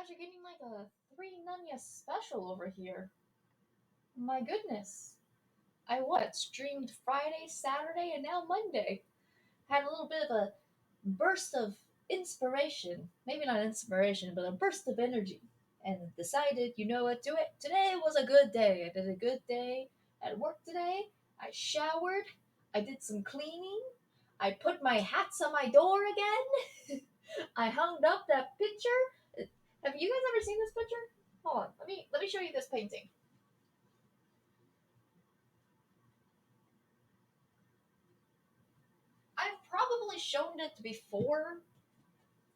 guys are getting like a three Nunya special over here. My goodness. I what? Streamed Friday, Saturday, and now Monday. Had a little bit of a burst of inspiration. Maybe not inspiration, but a burst of energy. And decided, you know what, do it. Today was a good day. I did a good day at work today. I showered. I did some cleaning. I put my hats on my door again. I hung up that picture. Have you guys ever seen this picture? Hold on, let me show you this painting. I've probably shown it before,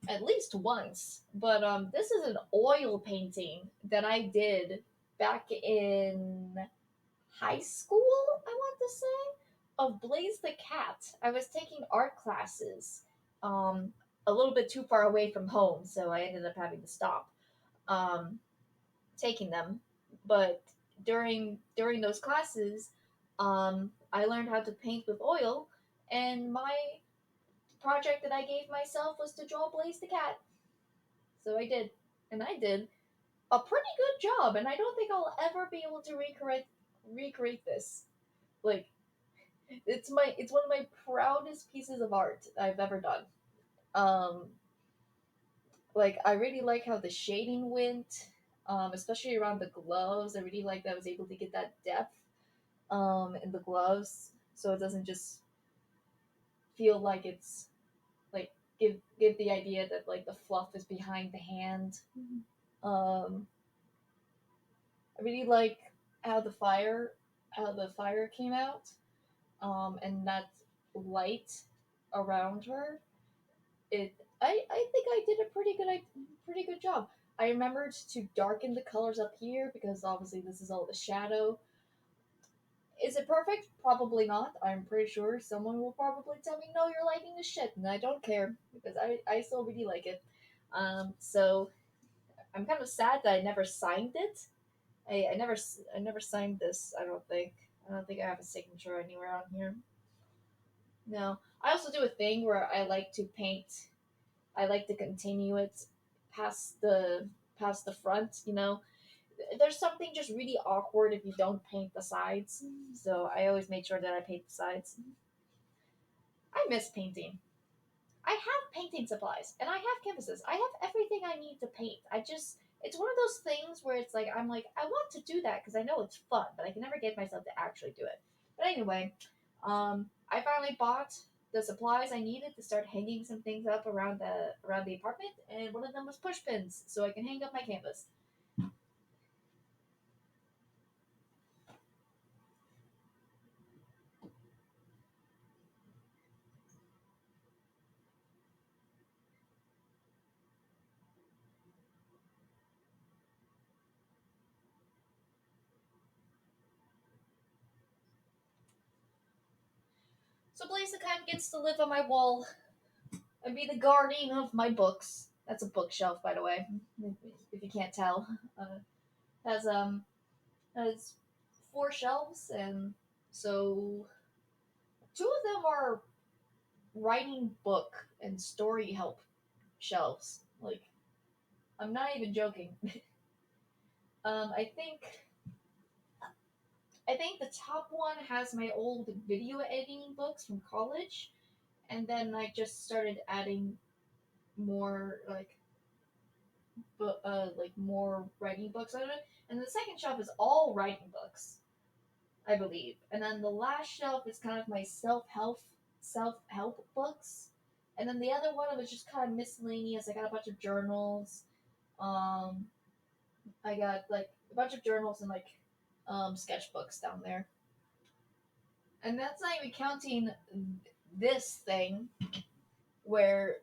at least once, but this is an oil painting that I did back in high school. I want to say of Blaze the Cat. I was taking art classes, um, a little bit too far away from home, so I ended up having to stop. Um, taking them, but during those classes, I learned how to paint with oil, and my project that I gave myself was to draw Blaze the cat. So I did, and I did a pretty good job, and I don't think I'll ever be able to recreate this. Like it's one of my proudest pieces of art I've ever done. Um, like I really like how the shading went, especially around the gloves. I really like that I was able to get that depth in the gloves, so it doesn't just feel like it's like give the idea that like the fluff is behind the hand. Um, I really like how the fire came out, and that light around her. I think I did a pretty good job. I remembered to darken the colors up here because obviously this is all the shadow. Is it perfect? Probably not. I'm pretty sure someone will probably tell me, no, you're liking this shit, and I don't care because I still really like it. So I'm kind of sad that I never signed it. I never signed this. I don't think I have a signature anywhere on here. No. I also do a thing where I like to paint. I like to continue it past the front. You know, there's something just really awkward if you don't paint the sides. So I always make sure that I paint the sides. I miss painting. I have painting supplies and I have canvases. I have everything I need to paint. It's one of those things where it's like I'm like I want to do that because I know it's fun, but I can never get myself to actually do it. But anyway, I finally bought the supplies I needed to start hanging some things up around the apartment, and one of them was push pins, so I can hang up my canvas. So Blaze kind of gets to live on my wall and be the guardian of my books. That's a bookshelf, by the way, if you can't tell. Has has four shelves, and so two of them are writing book and story help shelves. Like I'm not even joking. um, I think I think the top one has my old video editing books from college, and then I just started adding more like more writing books on it. And the second shelf is all writing books, I believe. And then the last shelf is kind of my self help books. And then the other one was just kind of miscellaneous. I got a bunch of journals. Um, I got like a bunch of journals and like sketchbooks down there. And that's not even counting this thing where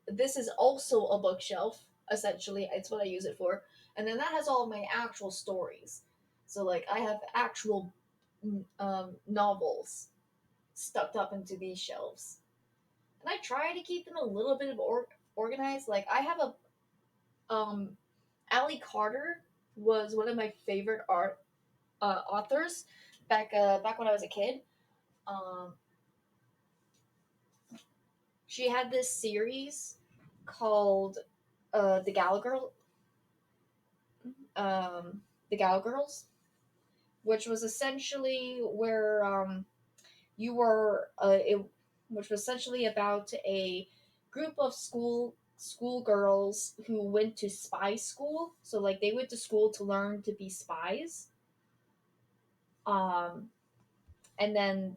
this is also a bookshelf. Essentially, it's what I use it for. And then that has all of my actual stories. So like I have actual novels stuffed up into these shelves, and I try to keep them a little bit of organized. Like I have a Allie Carter was one of my favorite art authors back when I was a kid. Um, she had this series called the Gallagher. the Gal Girls, which was essentially where you were which was essentially about a group of school girls who went to spy school. So like they went to school to learn to be spies. Um, and then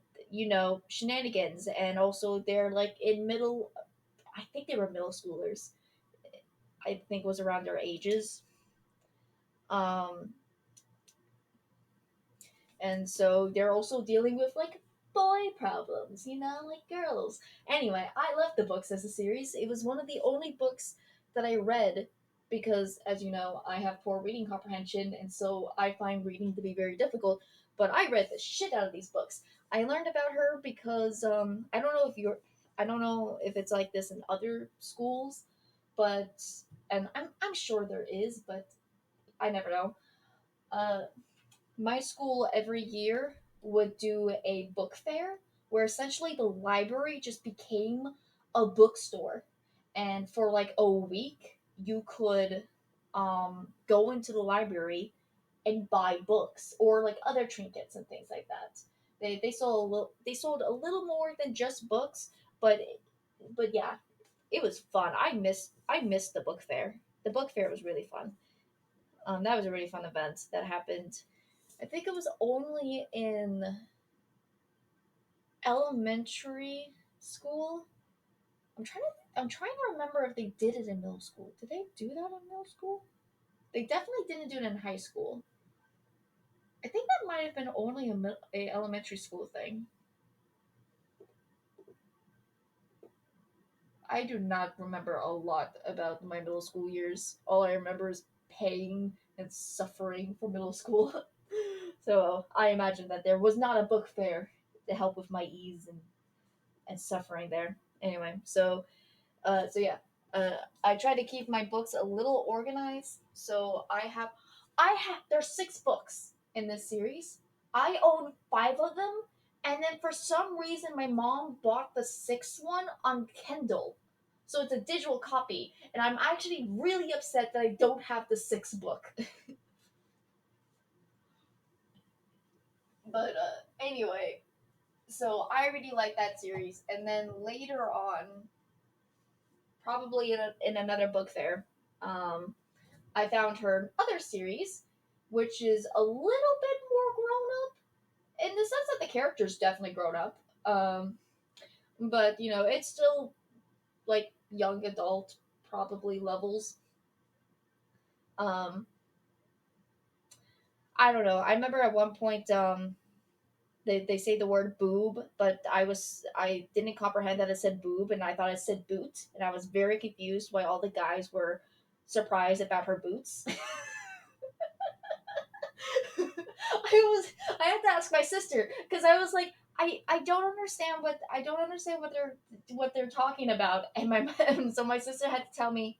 shenanigans, and also they're like in middle. I think they were middle schoolers. I think was around their ages. Um, and so they're also dealing with like boy problems, like girls. Anyway, I love the books as a series. It was one of the only books that I read because, as you know, I have poor reading comprehension, and so I find reading to be very difficult. But I read the shit out of these books. I learned about her because I don't know if it's like this in other schools, but and I'm sure there is, but I never know. Uh, my school every year would do a book fair where essentially the library just became a bookstore. And for like a week, you could go into the library and buy books or like other trinkets and things like that. They sold a little more than just books, but yeah, it was fun. I missed the book fair. The book fair was really fun. That was a really fun event that happened. I think it was only in elementary school. I'm trying to remember if they did it in middle school. Did they do that in middle school? They definitely didn't do it in high school. I think that might have been only a elementary school thing. I do not remember a lot about my middle school years. All I remember is pain and suffering for middle school. So I imagine that there was not a book fair to help with my ease and suffering there. Anyway, so yeah, I try to keep my books a little organized. So I have there's 6 books in this series. I own 5 of them, and then for some reason my mom bought the 6th one on Kindle. So it's a digital copy, and I'm actually really upset that I don't have the 6th book. But anyway, so I really like that series, and then later on, probably in another book fair, um, I found her other series, which is a little bit more grown up in the sense that the characters definitely grown up. But it's still like young adult probably levels. Um, I don't know. I remember at one point they say the word boob, but I didn't comprehend that it said boob, and I thought it said boot, and I was very confused why all the guys were surprised about her boots. I had to ask my sister because I was like, I don't understand what they're talking about, and so my sister had to tell me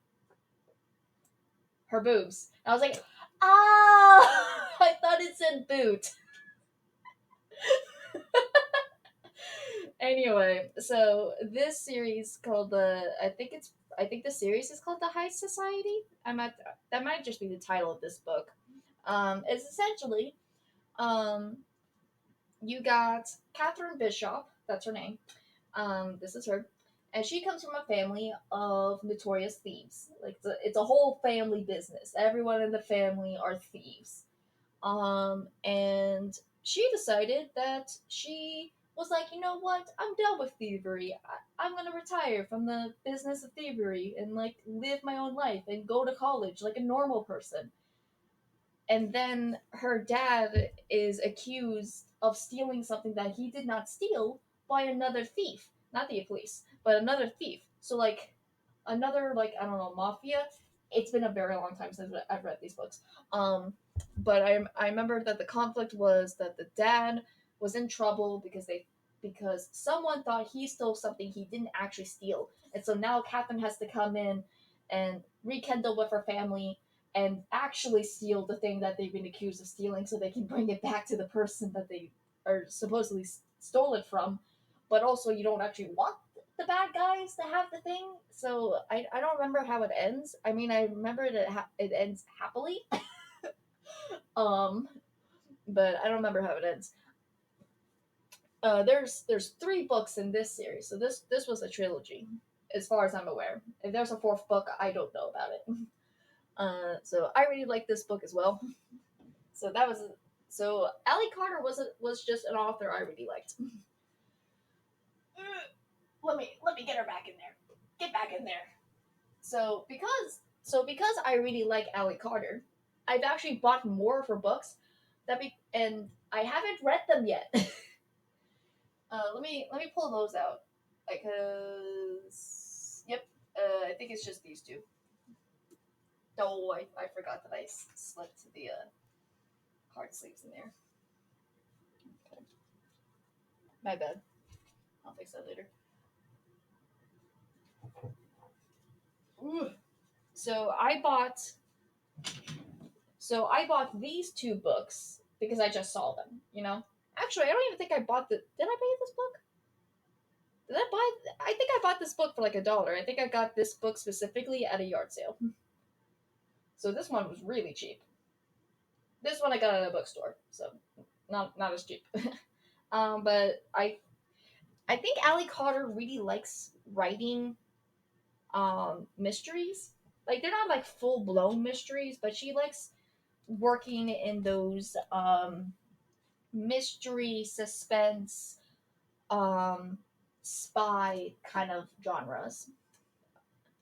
her boobs. And I was like, I thought it said boot. Anyway, so this series called I think the series is called the High Society. That might just be the title of this book. It's essentially um you got Catherine Bishop, that's her name. This is her. And she comes from a family of notorious thieves. Like it's a whole family business. Everyone in the family are thieves. And she decided that she was like, you know what? I'm done with thievery. I'm gonna retire from the business of thievery and like live my own life and go to college like a normal person. And then her dad is accused of stealing something that he did not steal by another thief, not the police, but another thief. So like another like I don't know mafia. It's been a very long time since I've read these books. Um, but I remember that the conflict was that the dad was in trouble because someone thought he stole something he didn't actually steal, and so now Catherine has to come in and rekindle with her family and actually steal the thing that they've been accused of stealing so they can bring it back to the person that they are supposedly stole it from. But also, you don't actually want the bad guys to have the thing. So I don't remember how it ends. I mean, I remember that it ends happily. um, but I don't remember how it ends. There's three books in this series, so this was a trilogy, as far as I'm aware. If there's a fourth book, I don't know about it. So I really like this book as well. So that was so Allie Carter was just an author I really liked. Let me get her back in there. Get back in there. So because I really like Allie Carter, I've actually bought more of her books and I haven't read them yet. Let me pull those out because yep, I think it's just these two. Oh, I forgot that I slipped the card sleeves in there. Okay. My bad. I'll fix that later. Ooh. So I bought I bought these two books because I just saw them. Actually, I don't even think I bought the. Did I buy this book? Did I buy? I think I bought this book for like $1. I think I got this book specifically at a yard sale. So this one was really cheap. This one I got at a bookstore, so not as cheap. But I think Allie Carter really likes writing mysteries. Like they're not like full blown mysteries, but she likes working in those mystery suspense um spy kind of genres.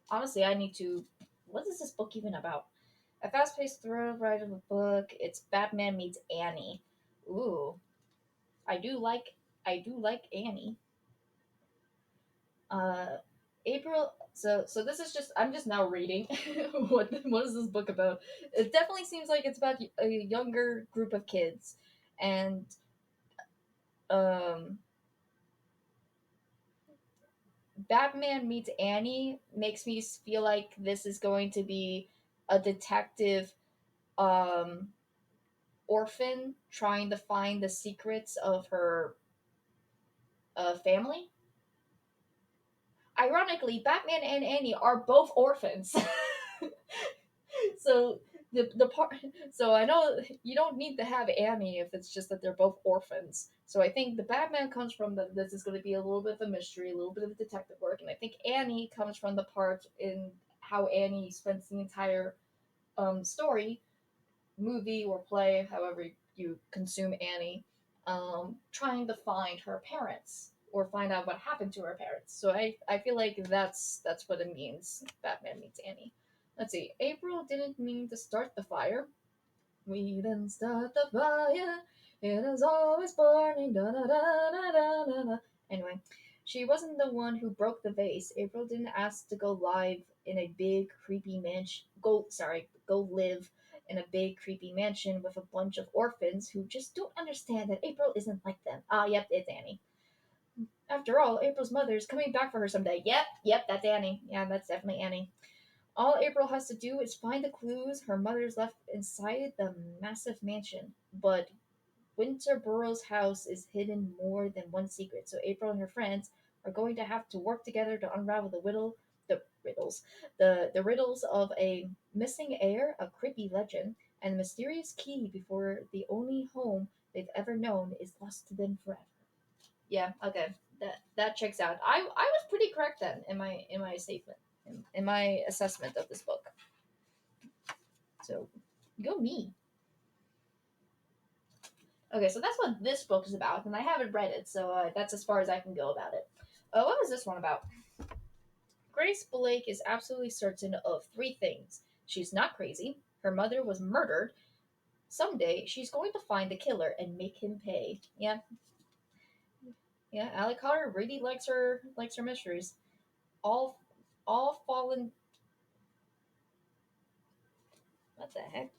Honestly, I need to. What is this book even about? A fast-paced thrill ride of a book. It's Batman meets Annie. Ooh, I do like I do like Annie. Uh, April. So this is just I'm just now reading. What is this book about? It definitely seems like it's about a younger group of kids, and um, Batman meets Annie makes me feel like this is going to be a detective um orphan trying to find the secrets of her family. Ironically, Batman and Annie are both orphans. So the part so I know you don't need to have Annie if it's just that they're both orphans. So I think the Batman comes from this is going to be a little bit of a mystery, a little bit of detective work, and I think Annie comes from the part in how Annie spends the entire story, movie or play, however you consume Annie, trying to find her parents or find out what happened to her parents. So I feel like that's what it means. Batman meets Annie. Let's see. April didn't mean to start the fire. We didn't start the fire. It is always burning. Da, da, da, da, da, da, da. Anyway, she wasn't the one who broke the vase. April didn't ask to go live in a big creepy mansion. Go live in a big creepy mansion with a bunch of orphans who just don't understand that April isn't like them. Ah, yep, it's Annie. After all, April's mother is coming back for her someday. Yep, that's Annie. Yeah, that's definitely Annie. All April has to do is find the clues her mother's left inside the massive mansion. But Winterborough's house is hidden more than one secret, so April and her friends are going to have to work together to unravel the riddles of a missing heir, a creepy legend, and a mysterious key before the only home they've ever known is lost to them forever. Yeah, okay, that checks out. I was pretty correct then in my statement in my assessment of this book. So go me. Okay, so that's what this book is about, and I haven't read it, so that's as far as I can go about it. What was this one about? Grace Blake is absolutely certain of three things. She's not crazy. Her mother was murdered. Someday she's going to find the killer and make him pay. Yeah, yeah. Allie Carter really likes her mysteries. All all fallen. What the heck?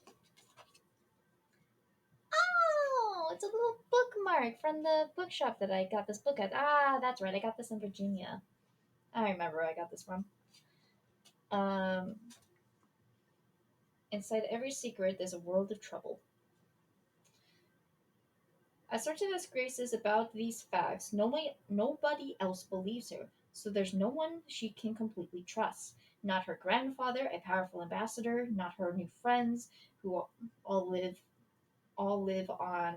Oh, it's a little bookmark from the bookshop that I got this book at. Ah, that's right. I got this in Virginia. I remember where I got this from. Um, Inside every secret, there's a world of trouble. As certain as Grace is about these facts, nobody else believes her, so there's no one she can completely trust. Not her grandfather, a powerful ambassador, not her new friends who all live all live on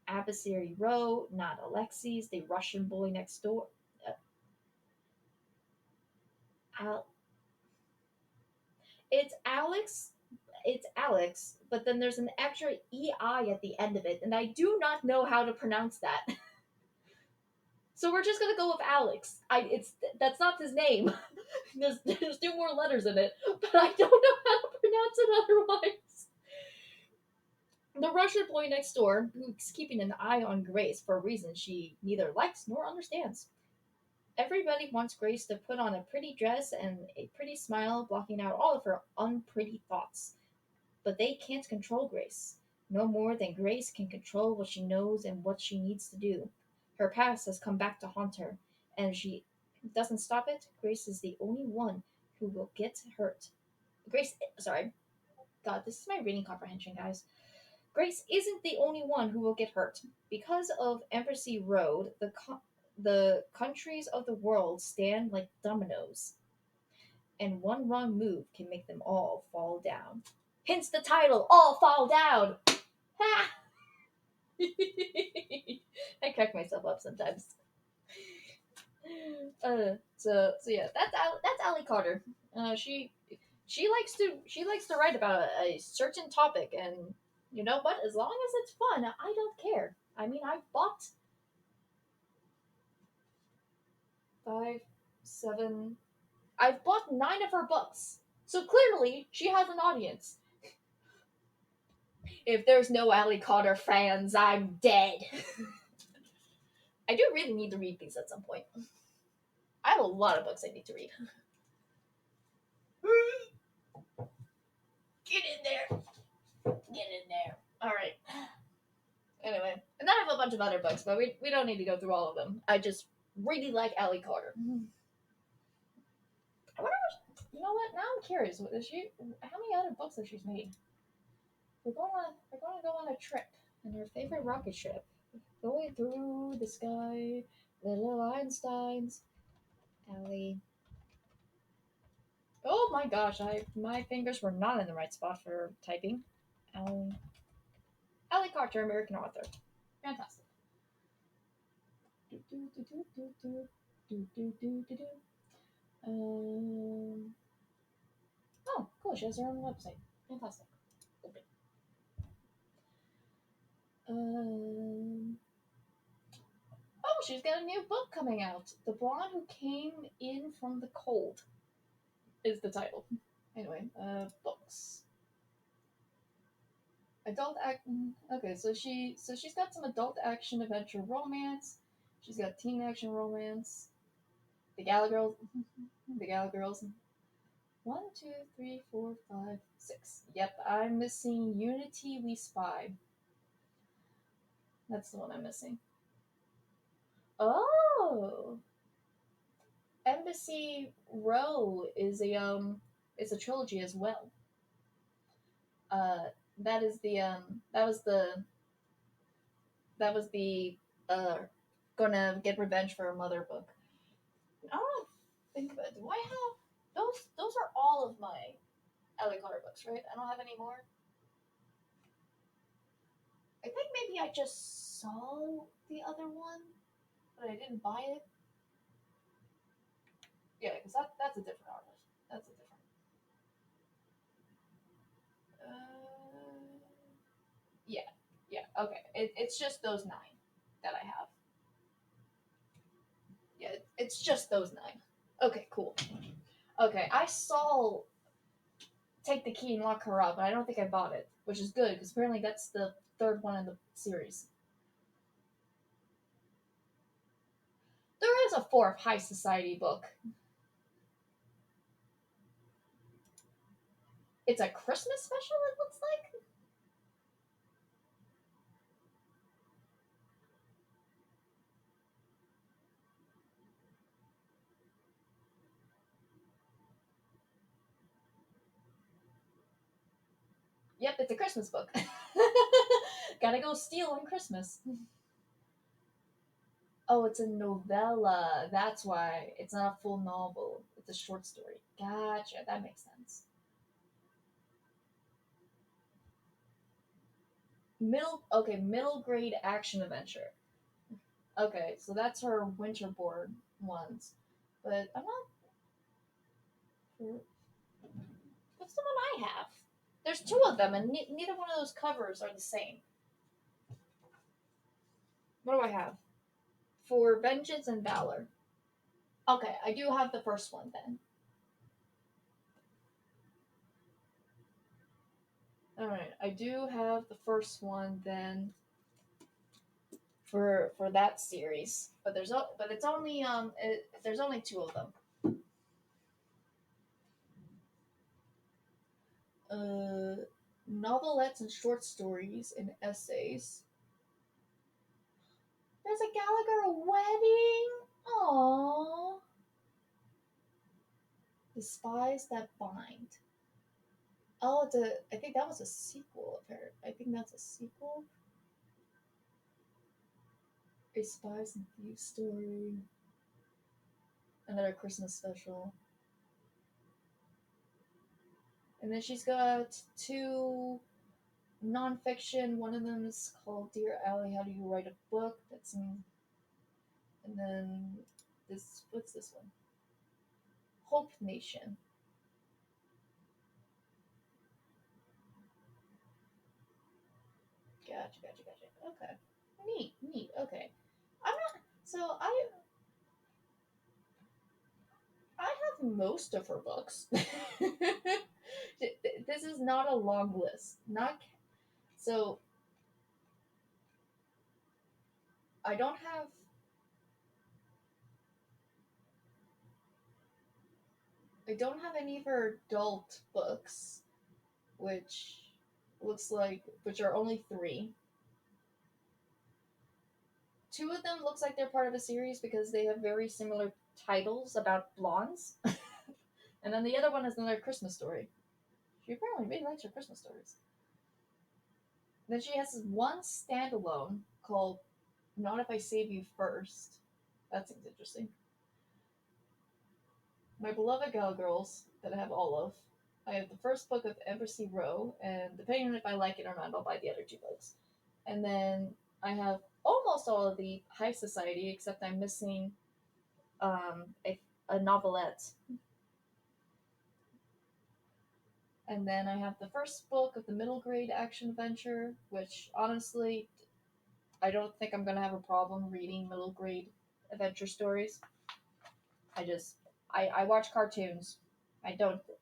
Abassiri Row, not Alexis, the Russian boy next door. Uh, Al- it's Alex. It's Alex, but then there's an extra EI at the end of it, and I do not know how to pronounce that. So we're just gonna go with Alex. It's that's not his name. There's two more letters in it, but I don't know how to pronounce it otherwise. The Russian boy next door, who's keeping an eye on Grace for a reason she neither likes nor understands. Everybody wants Grace to put on a pretty dress and a pretty smile, blocking out all of her unpretty thoughts. But they can't control Grace, no more than Grace can control what she knows and what she needs to do. Her past has come back to haunt her, and if she doesn't stop it, Grace is the only one who will get hurt. Sorry, God, this is my reading comprehension, guys. Grace isn't the only one who will get hurt. Because of Embassy Road, the countries of the world stand like dominoes, and one wrong move can make them all fall down. Hence the title, All Fall Down! Ha! I crack myself up sometimes. So yeah, that's Allie Carter. She likes to write about a certain topic, and you know what? As long as it's fun, I don't care. I mean, I've bought five, seven. I've bought 9 of her books, so clearly she has an audience. If there's no Allie Carter fans, I'm dead. I do really need to read these at some point. I have a lot of books I need to read. Get in there. Get in there. All right. Anyway, and I have a bunch of other books, but we don't need to go through all of them. I just really like Allie Carter. I wonder, you know what? Now I'm curious. What is she? How many other books has she made? We're gonna go on a trip, and her favorite rocket ship, going through the sky, little Einsteins. Allie. Oh my gosh! My fingers were not in the right spot for typing. Allie Carter, American author. Fantastic. Do, do, do, do, do, do. Do, do, do, do, do. Um. Oh, cool. She has her own website. Fantastic. Open. Um. Oh, she's got a new book coming out. The Blonde Who Came In From the Cold is the title. Anyway, books. Adult act. Okay, so she's got some adult action, adventure, romance. She's got teen action, romance. The Gala Girls. The Gala Girls. 1, 2, 3, 4, 5, 6. Yep, I'm missing Unity We Spy. That's the one I'm missing. Oh, Embassy Row is a trilogy as well. Uh, that is the that was the uh gonna get revenge for a mother book. I don't think of it. Do I have those? Those are all of my Ellie Carter books, right? I don't have any more. I think maybe I just saw the other one, but I didn't buy it. Yeah, because that's a different artist. That's a different. Uh, yeah, yeah. Okay, it's just those 9 that I have. Yeah, it's just those 9. Okay, cool. Okay, I saw Take the Key and Lock Her Up, and I don't think I bought it, which is good because apparently that's the third one in the series. There is a fourth High Society book. It's a Christmas special, it looks like? Yep, it's a Christmas book. Gotta go steal on Christmas. Oh, it's a novella. That's why it's not a full novel. It's a short story. Gotcha. That makes sense. Middle grade action adventure. Okay, so that's her winterboard ones. But I'm not sure. What's the one I have? There's two of them, and neither one of those covers are the same. What do I have? For Vengeance and Valor. Okay, I do have the first one then. Alright, I do have the first one then for that series. But but it's only there's only two of them. Novelettes and short stories and essays. There's a Gallagher wedding. Aww. The Spies That Bind. Oh, it's a. I think that was a sequel. I think that's a sequel. A Spies and Thieves story. Another Christmas special. And then she's got two nonfiction. One of them is called Dear Allie, How Do You Write a Book? That's in. And then this. What's this one? Hope Nation. Gotcha. Okay. Neat. Okay. I'm not. So I have most of her books. This is not a long list. Not so. I don't have. I don't have any of her adult books, which which are only three. Two of them looks like they're part of a series because they have very similar titles about blondes, and then the other one is another Christmas story. She apparently really likes her Christmas stories. Then she has one standalone called "Not If I Save You First." That seems interesting. My beloved girls that I have all of. I have the first book of Embassy Row, and depending on if I like it or not, I'll buy the other two books. And then I have almost all of the High Society, except I'm missing a novelette. And then I have the first book of the middle grade action adventure, which honestly, I don't think I'm gonna have a problem reading middle grade adventure stories. I just I watch cartoons.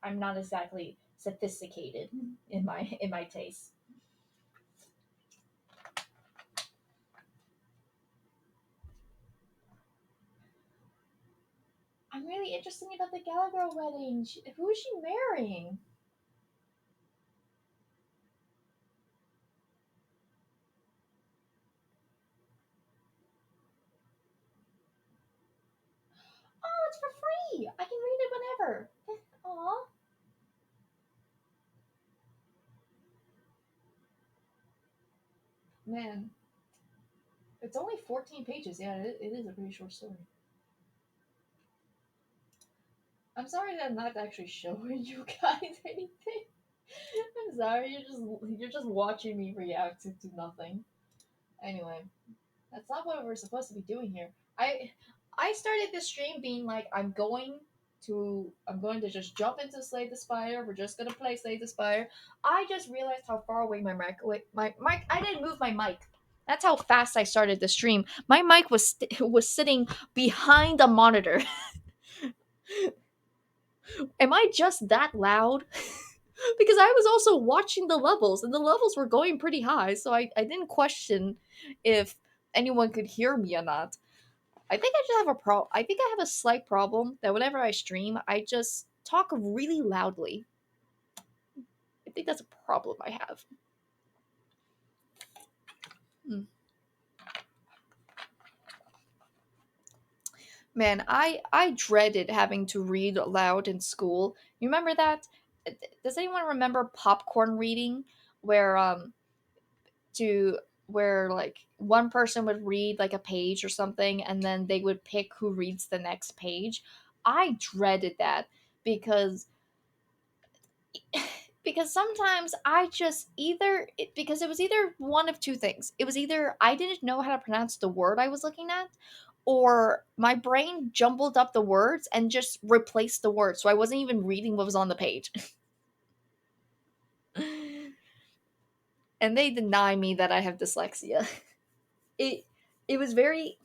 I'm not exactly sophisticated in my taste. I'm really interested about the Gallagher wedding. Who is she marrying? Oh, it's for free. I can read it whenever. Aw. Man, it's only 14 pages. Yeah, it is a pretty short story. I'm sorry that I'm not actually showing you guys anything. I'm sorry, you're just watching me react to nothing. Anyway, that's not what we're supposed to be doing here. I started this stream being like I'm going to just jump into Slay the Spire. We're just gonna play Slay the Spire. I just realized how far away my mic. I didn't move my mic. That's how fast I started the stream. My mic was sitting behind a monitor. Am I just that loud? Because I was also watching the levels, and the levels were going pretty high, so I didn't question if anyone could hear me or not. I think I just have a I think I have a slight problem that whenever I stream, I just talk really loudly. I think that's a problem I have. Hmm. Man, I dreaded having to read aloud in school. You remember that? Does anyone remember popcorn reading, where to where like one person would read like a page or something and then they would pick who reads the next page. I dreaded that because because sometimes I just because it was either one of two things. It was either I didn't know how to pronounce the word I was looking at, or my brain jumbled up the words and just replaced the words, so I wasn't even reading what was on the page. And they deny me that I have dyslexia. It it was very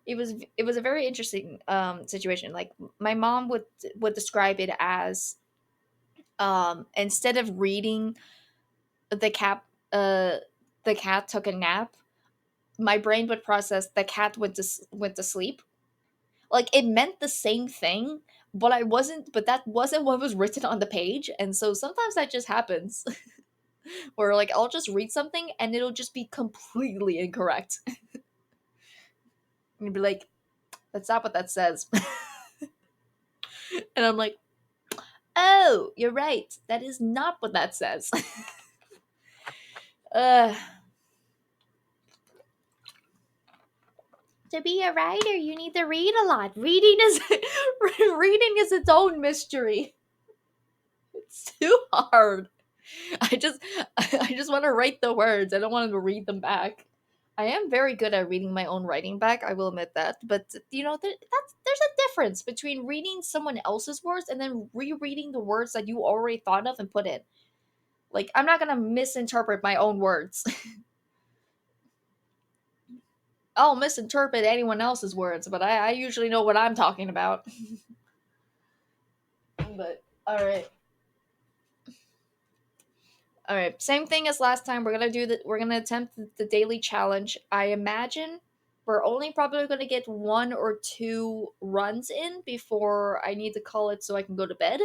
it was a very interesting situation. Like my mom would describe it as instead of reading the cat uh the cat took a nap, my brain would process the cat went to sleep. Like it meant the same thing, but that wasn't what was written on the page, and so sometimes that just happens. Where like I'll just read something and it'll just be completely incorrect. And be like, that's not what that says. And I'm like, oh, you're right. That is not what that says. uh, to be a writer, you need to read a lot. Reading is its own mystery. It's too hard. I just I just want to write the words. I don't want to read them back. I am very good at reading my own writing back. I will admit that. But you know, there's a difference between reading someone else's words and then rereading the words that you already thought of and put in. Like I'm not gonna misinterpret my own words. I'll misinterpret anyone else's words, but I usually know what I'm talking about. But all right, same thing as last time. We're gonna attempt the daily challenge. I imagine we're only probably gonna get one or two runs in before I need to call it so I can go to bed,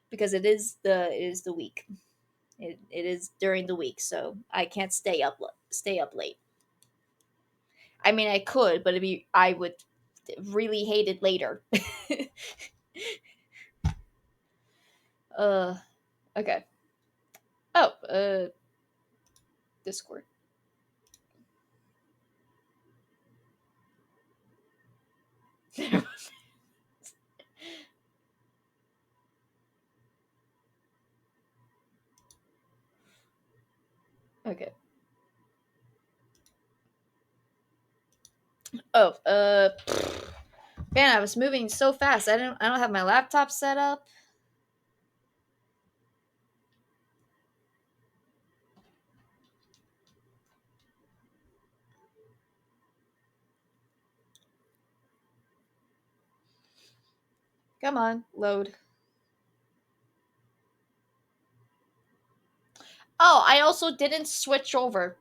because it is the week. It is during the week, so I can't stay up late. I mean, I could, but I would really hate it later. uh, okay. Oh, Discord. Okay. Oh, man, I was moving so fast. I don't have my laptop set up. Come on, load. Oh, I also didn't switch over.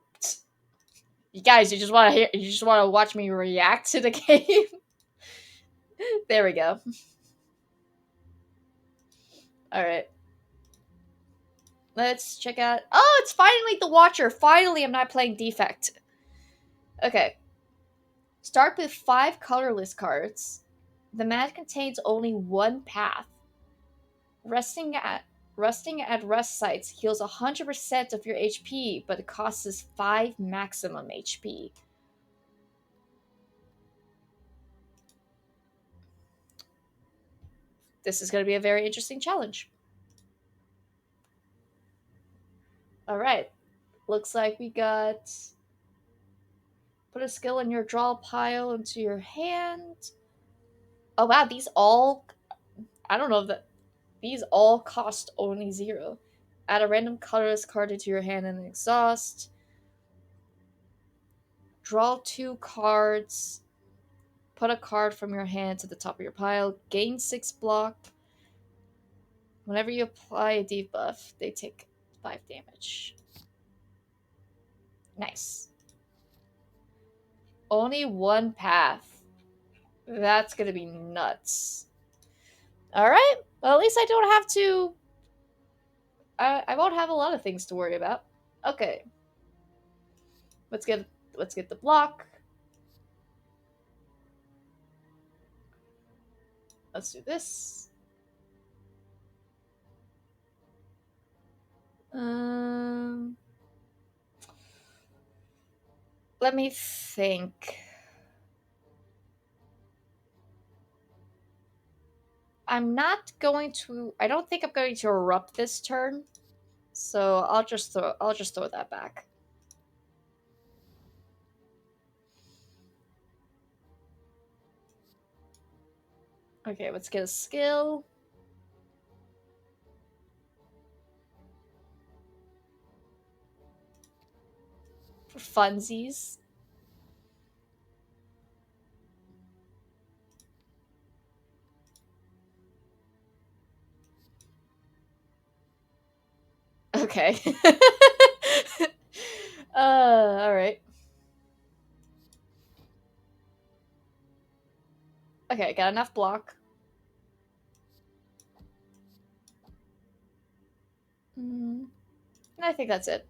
You guys, you just want to watch me react to the game. There we go. All right. Let's check out. Oh, it's finally the Watcher. Finally, I'm not playing Defect. Okay. Start with 5 colorless cards. The mat contains only one path. Resting at rest sites heals 100% of your HP, but it costs us 5 maximum HP. This is going to be a very interesting challenge. All right. Looks like we got put a skill in your draw pile into your hand. Oh wow, these all I don't know that these all cost only 0. Add a random colorless card into your hand and exhaust. Draw 2 cards. Put a card from your hand to the top of your pile. Gain 6 block. Whenever you apply a debuff, they take 5 damage. Nice. Only one path. That's gonna be nuts. Alright. Well, at least I don't have to. I won't have a lot of things to worry about. Okay. Let's get the block. Let's do this. Um Let me think. I don't think I'm going to erupt this turn. So I'll just throw that back. Okay, let's get a skill. For funsies. Okay. Alright. Okay, got enough block. Mm, I think that's it.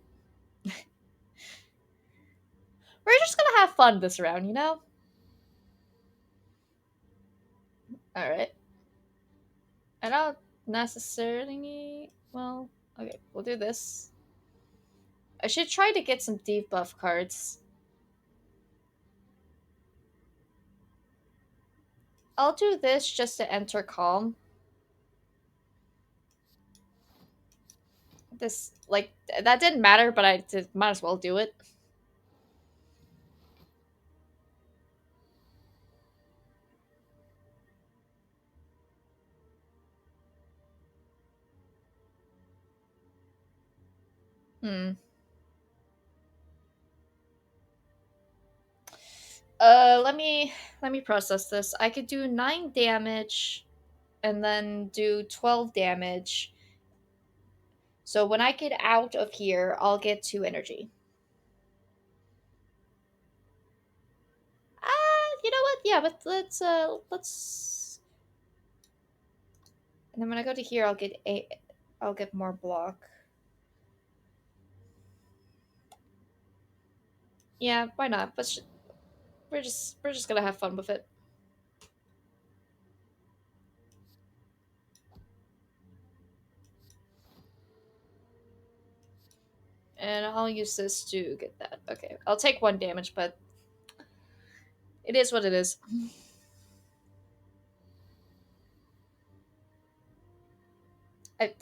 We're just gonna have fun this round, you know? Alright. I don't necessarily need. Well, okay, we'll do this. I should try to get some debuff cards. I'll do this just to enter calm. This, like, that didn't matter, but might as well do it. Hmm. Let me process this. I could do 9 damage and then do 12 damage. So when I get out of here, I'll get 2 energy. You know what? Yeah, but let's and then when I go to here, I'll get more block. Yeah, why not? But we're just gonna have fun with it. And I'll use this to get that. Okay, I'll take 1 damage, but it is what it is. I,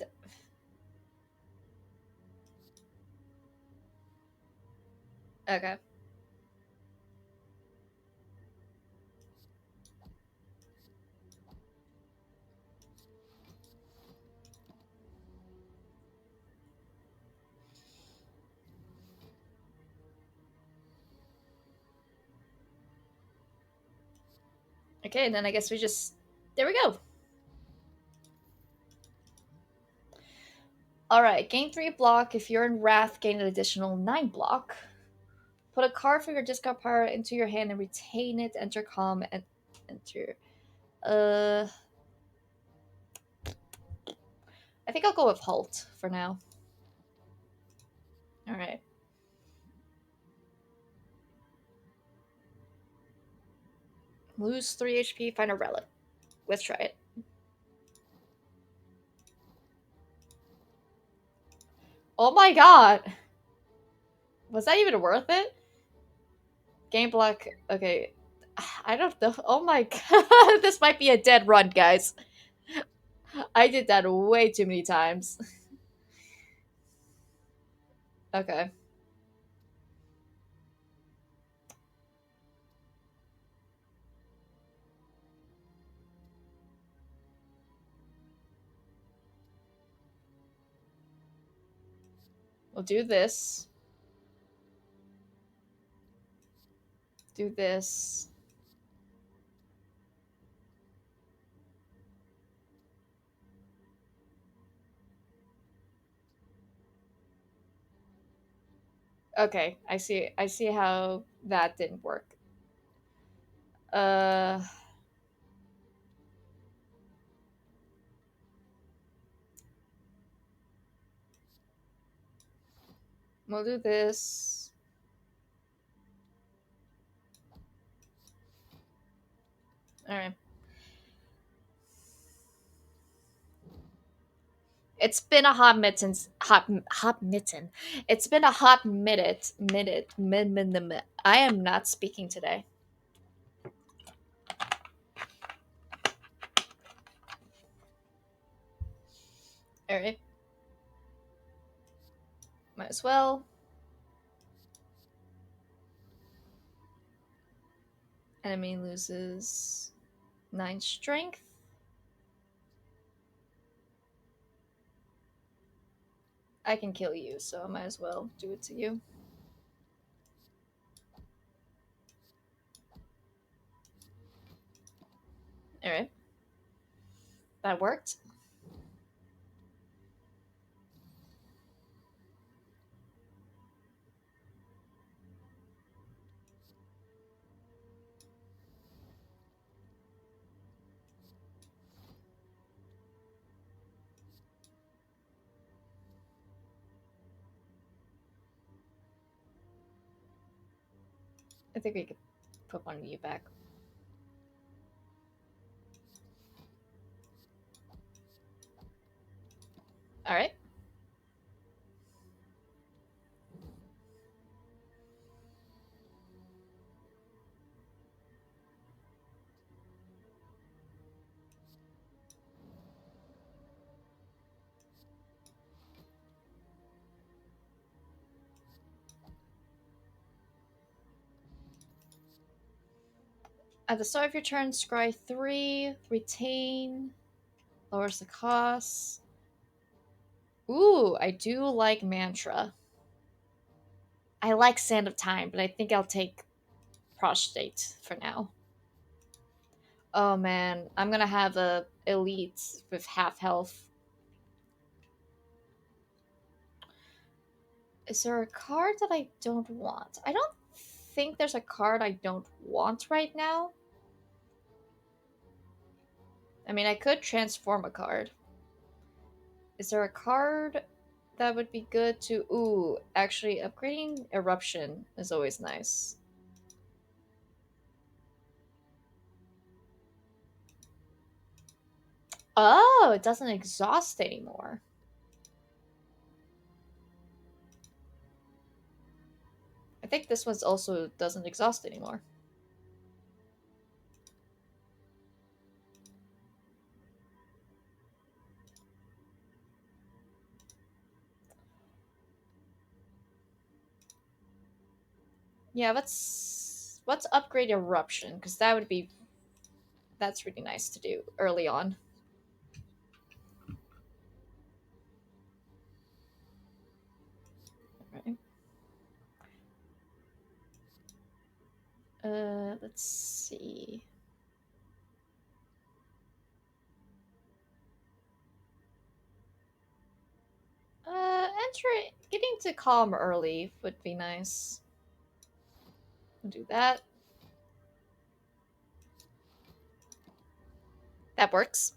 okay. Okay, and then I guess we just there we go. All right, gain 3 block. If you're in Wrath, gain an additional 9 block. Put a card from your discard pile into your hand and retain it. Enter calm and enter. Uh, I think I'll go with halt for now. All right. Lose 3 HP. Find a relic. Let's try it. Oh my god! Was that even worth it? Game block. Okay. I don't know. Oh my god. This might be a dead run, guys. I did that way too many times. Okay. We'll do this. Do this. Okay, I see how that didn't work. Uh we'll do this. Alright. It's been a hot mittens hot mitten. It's been a hot minute. I am not speaking today. All right, might as well. Enemy loses 9 strength. I can kill you, so I might as well do it to you. All right, that worked. I think we could put one of you back. All right. At the start of your turn, scry 3, retain, lowers the cost. Ooh, I do like mantra. I like Sand of Time, but I think I'll take Prostrate for now. Oh man, I'm gonna have a elite with half health. Is there a card that I don't want? I don't think there's a card I don't want right now. I mean, I could transform a card. Is there a card that would be good to... Ooh, actually, upgrading Eruption is always nice. Oh, it doesn't exhaust anymore. I think this one's also doesn't exhaust anymore. Yeah, let's upgrade Eruption, because that would be... That's really nice to do early on. Right. Let's see. Getting to calm early would be nice. Do that. That works.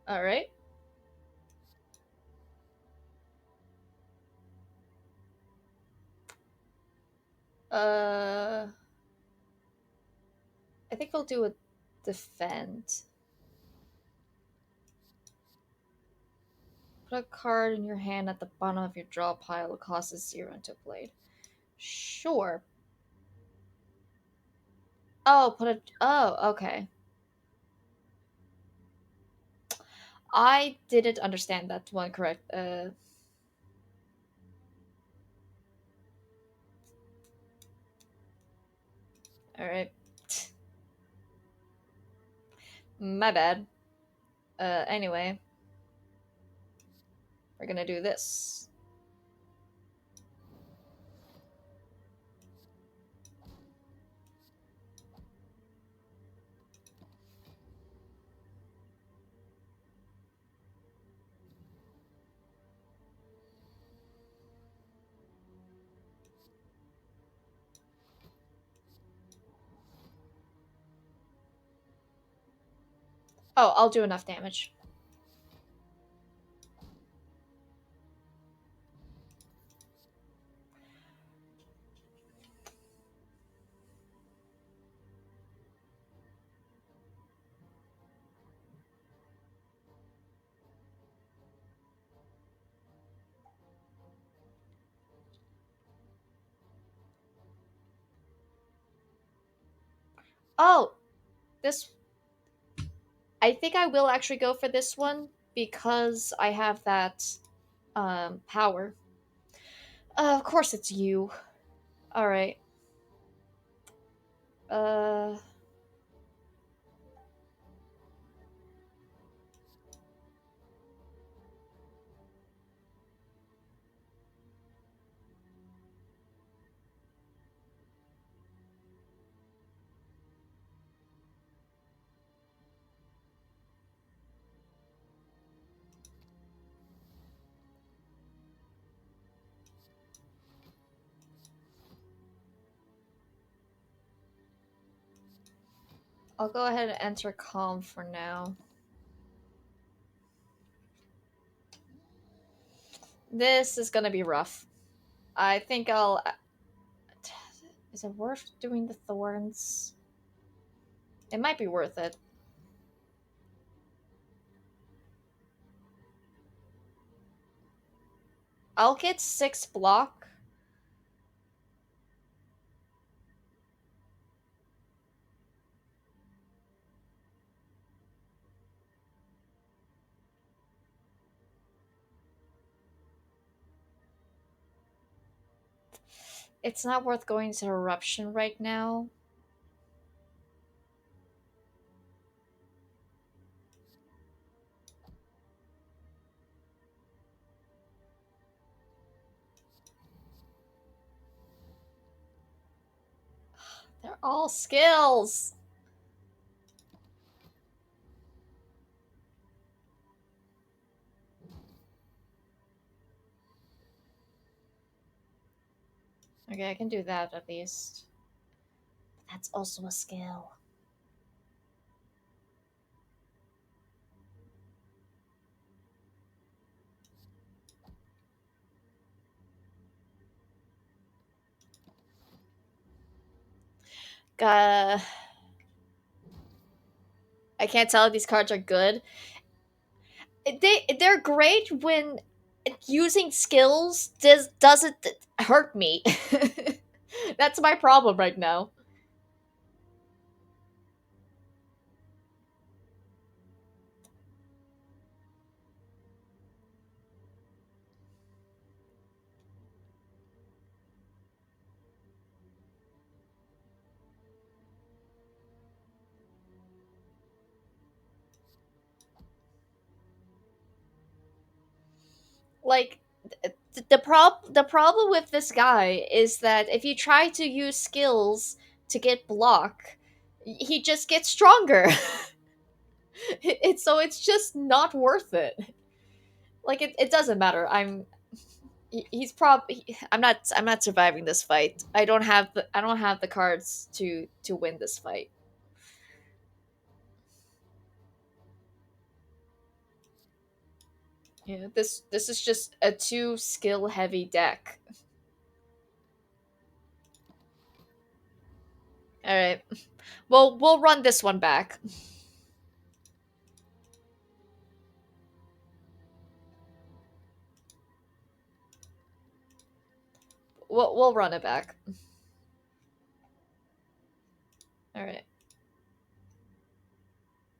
All right. Uh, I think we'll do a defend. Put a card in your hand at the bottom of your draw pile. It costs 0 until played. Sure. Oh, put a... Oh, okay. I didn't understand that one correct. All right. My bad. Anyway. We're gonna do this. Oh, I'll do enough damage. Oh, this. I think I will actually go for this one because I have that power. Of course, it's you. All right. Uh, I'll go ahead and enter calm for now. This is gonna be rough. I think I'll. Is it worth doing the thorns? It might be worth it. I'll get 6 block. It's not worth going to eruption right now. They're all skills. Okay, I can do that at least. That's also a skill. Uh, I can't tell if these cards are good. They're great when using skills doesn't hurt me. That's my problem right now. Like the problem with this guy is that if you try to use skills to get block, he just gets stronger. It's just not worth it. Like it doesn't matter. I'm not surviving this fight. I don't have the cards to win this fight. Yeah, this is just a too skill heavy deck. All right. Well, we'll run this one back. We'll run it back. All right.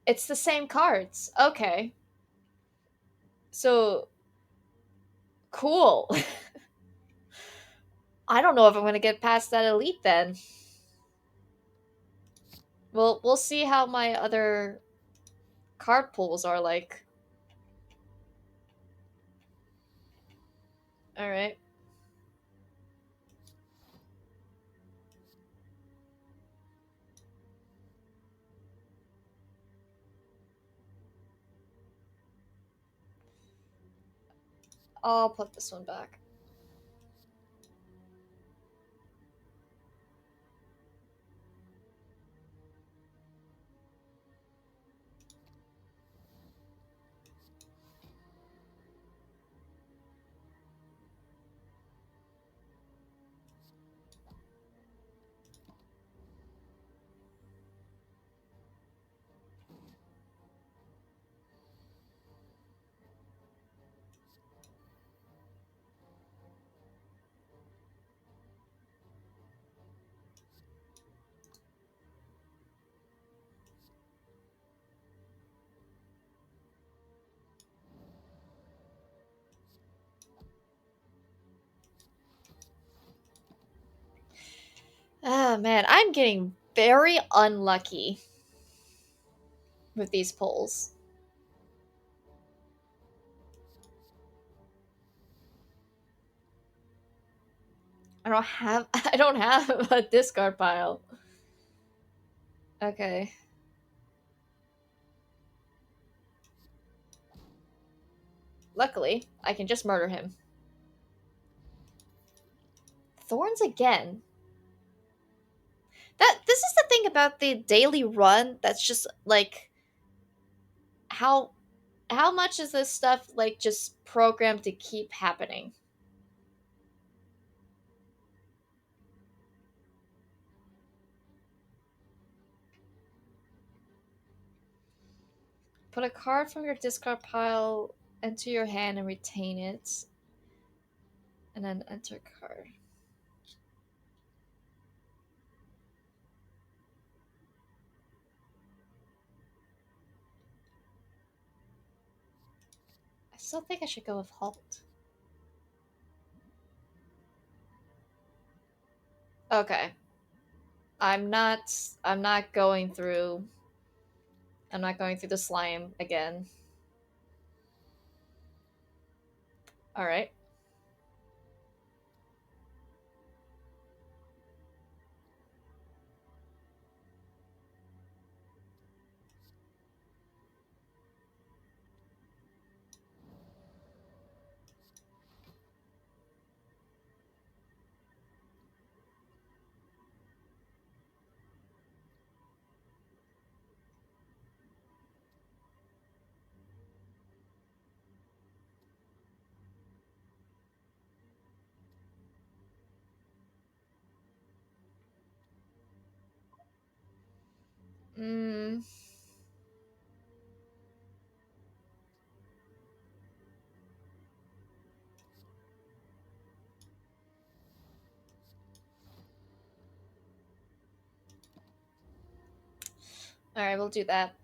It's the same cards. Okay. So cool. I don't know if I'm gonna get past that elite then. We'll see how my other card pools are like. All right. I'll put this one back. Man, I'm getting very unlucky with these polls. I don't have a discard pile. Okay. Luckily, I can just murder him. Thorns again. This is the thing about the daily run that's just like how how much is this stuff like just programmed to keep happening? Put a card from your discard pile into your hand and retain it. And then enter card. I still think I should go with Halt. Okay. I'm not I'm not going through I'm not going through the slime again. Alright. Mm, Alright, we'll do that.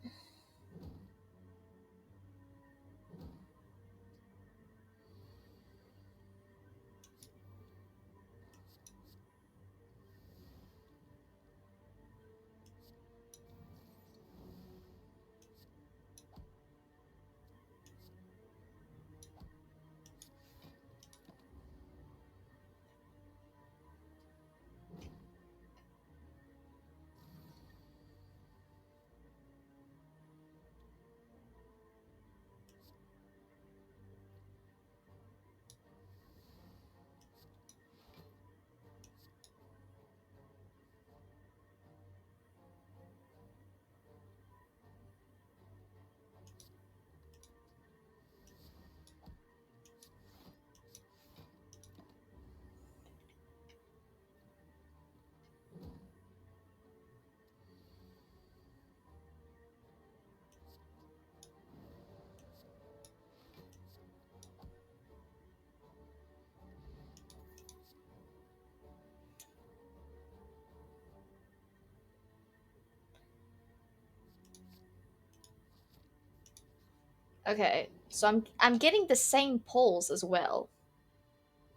Okay, so I'm getting the same polls as well.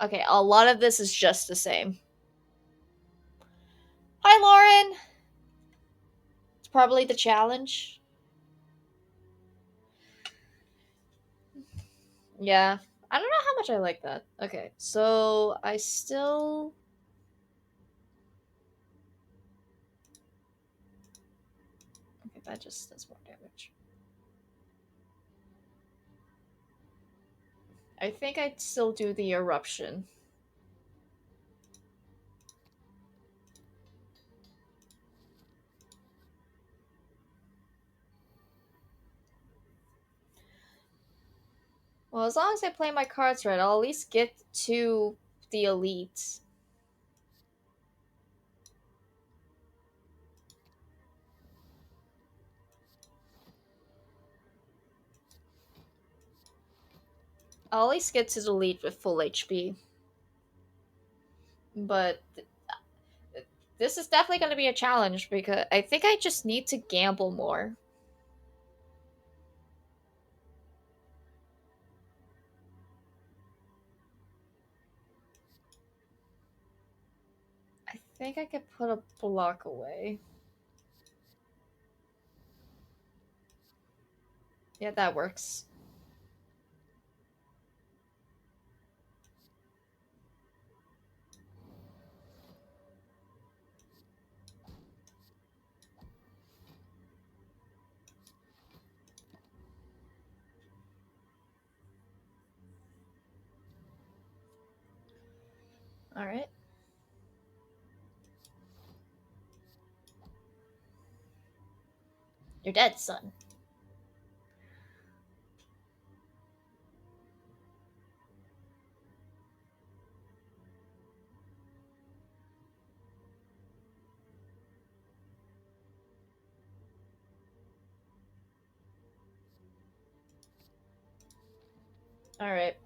Okay, a lot of this is just the same. Hi, Lauren. It's probably the challenge. Yeah, I don't know how much I like that. Okay, so I still. Okay, that just does more damage. I think I'd still do the eruption. Well, as long as I play my cards right, I'll at least get to the elite. I'll at least get to the elite with full HP. But this is definitely going to be a challenge because I think I just need to gamble more. I think I could put a block away. Yeah, that works. Alright. You're dead, son. Alright.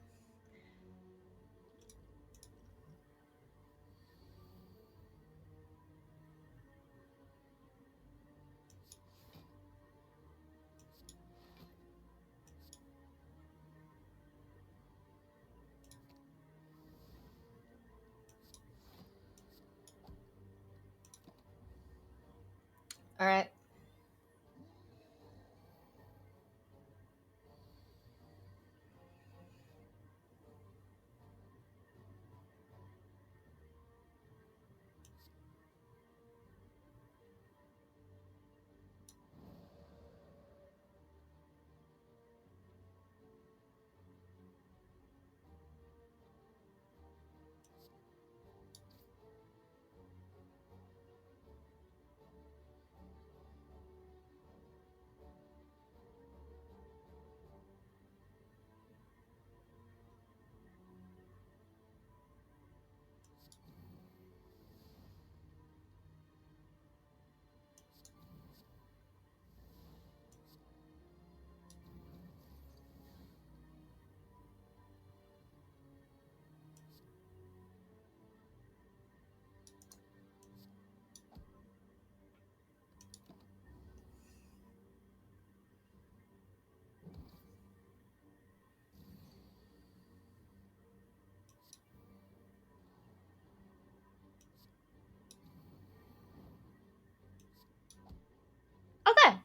Alright. Okay.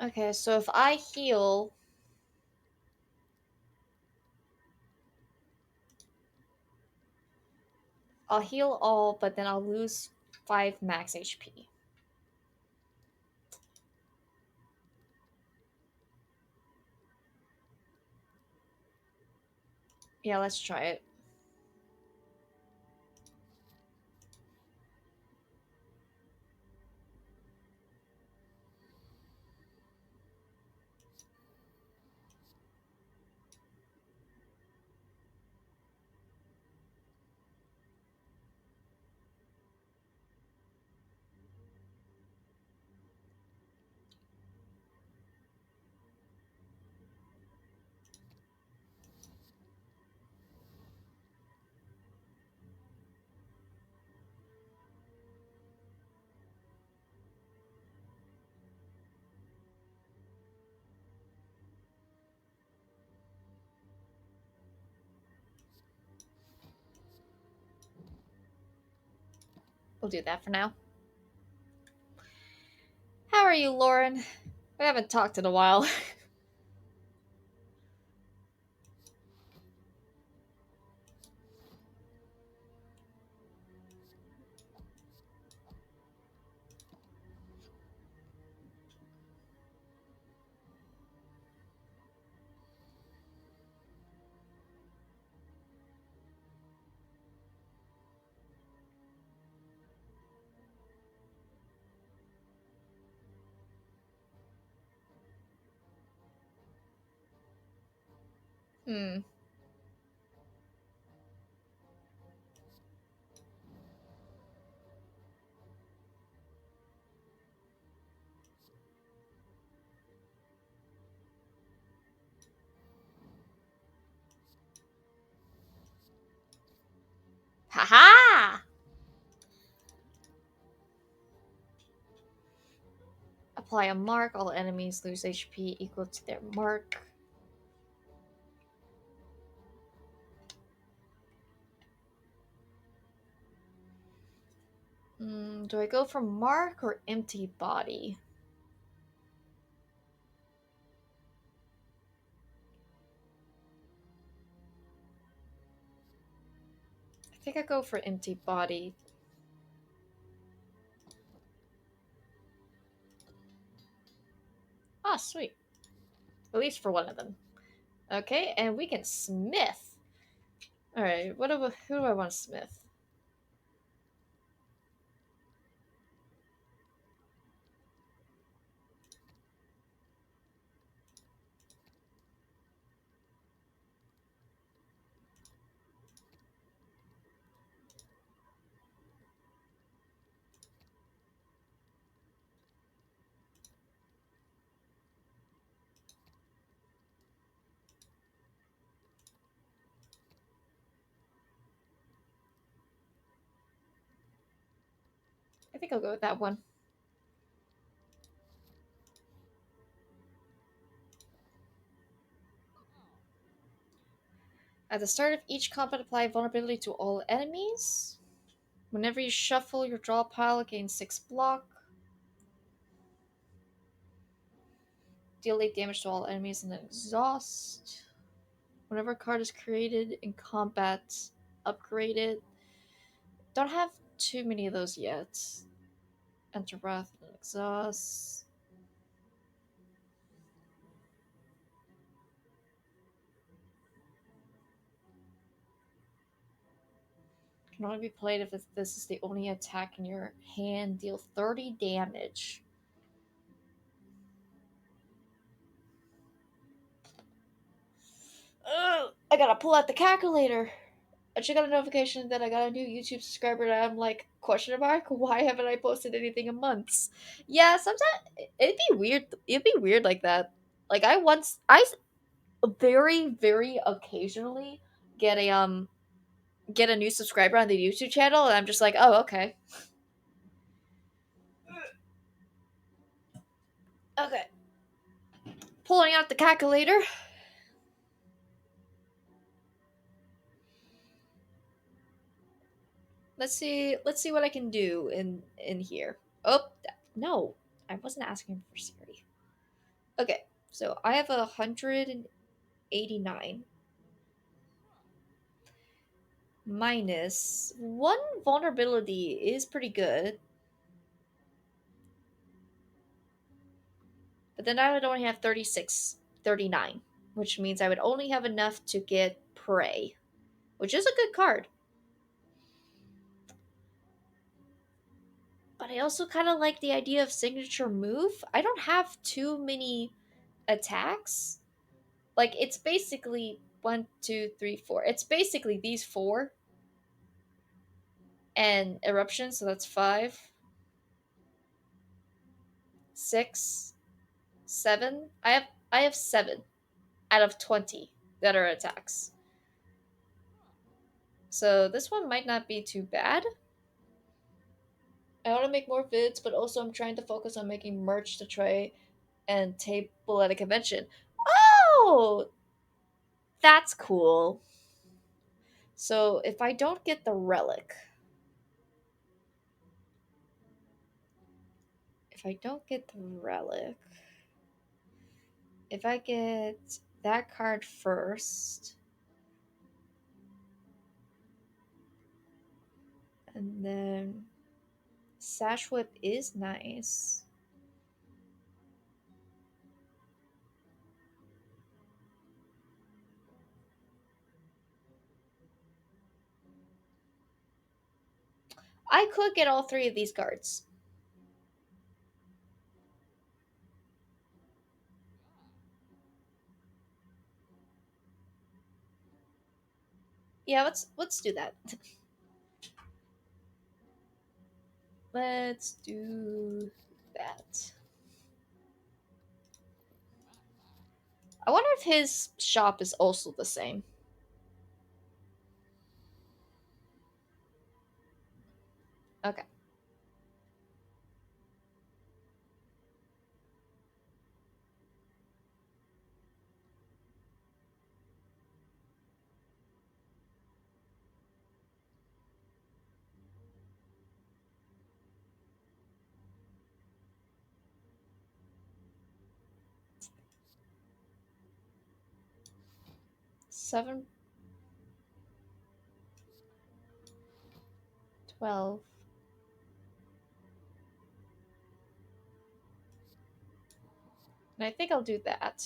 Okay, so if I heal, I'll heal all, but then I'll lose 5 max HP. Yeah, let's try it. We'll do that for now. How are you, Lauren? We haven't talked in a while. Hmm. Haha! Apply a mark. All enemies lose HP equal to their mark. Do I go for mark or empty body? I think I go for empty body. Ah, sweet. At least for one of them. Okay, and we can smith. Alright, who do I want to smith? I think I'll go with that one. At the start of each combat, apply vulnerability to all enemies. Whenever you shuffle your draw pile, gain 6 block. Deal 8 damage to all enemies and then exhaust. Whenever a card is created in combat, upgrade it. Don't have too many of those yet. Enter Wrath and exhaust. Can only be played if this is the only attack in your hand. Deal 30 damage. Ugh, I gotta pull out the calculator. I just got a notification that I got a new YouTube subscriber, and I'm like, question mark? Why haven't I posted anything in months? Yeah, sometimes it'd be weird. It'd be weird like that. Like very, very occasionally get a new subscriber on the YouTube channel, and I'm just like, oh, okay. Okay. Pulling out the calculator. Let's see what I can do in here. Oh, no. I wasn't asking for Siri. Okay. So I have 189 minus 1 vulnerability is pretty good. But then I would only have 39, which means I would only have enough to get Prey, which is a good card. But I also kind of like the idea of signature move. I don't have too many attacks. Like, it's basically 1, 2, 3, 4. It's basically these 4 and eruption, so that's 5, 6, 7. I have 7 out of 20 that are attacks. So this one might not be too bad. I want to make more vids, but also I'm trying to focus on making merch to try and table at a convention. Oh, that's cool. So if I don't get the relic, if I don't get the relic, if I get that card first, and then Sash Whip is nice. I could get all 3 of these cards. Yeah, let's do that. Let's do that. I wonder if his shop is also the same. Okay. Seven, 12. And I think I'll do that.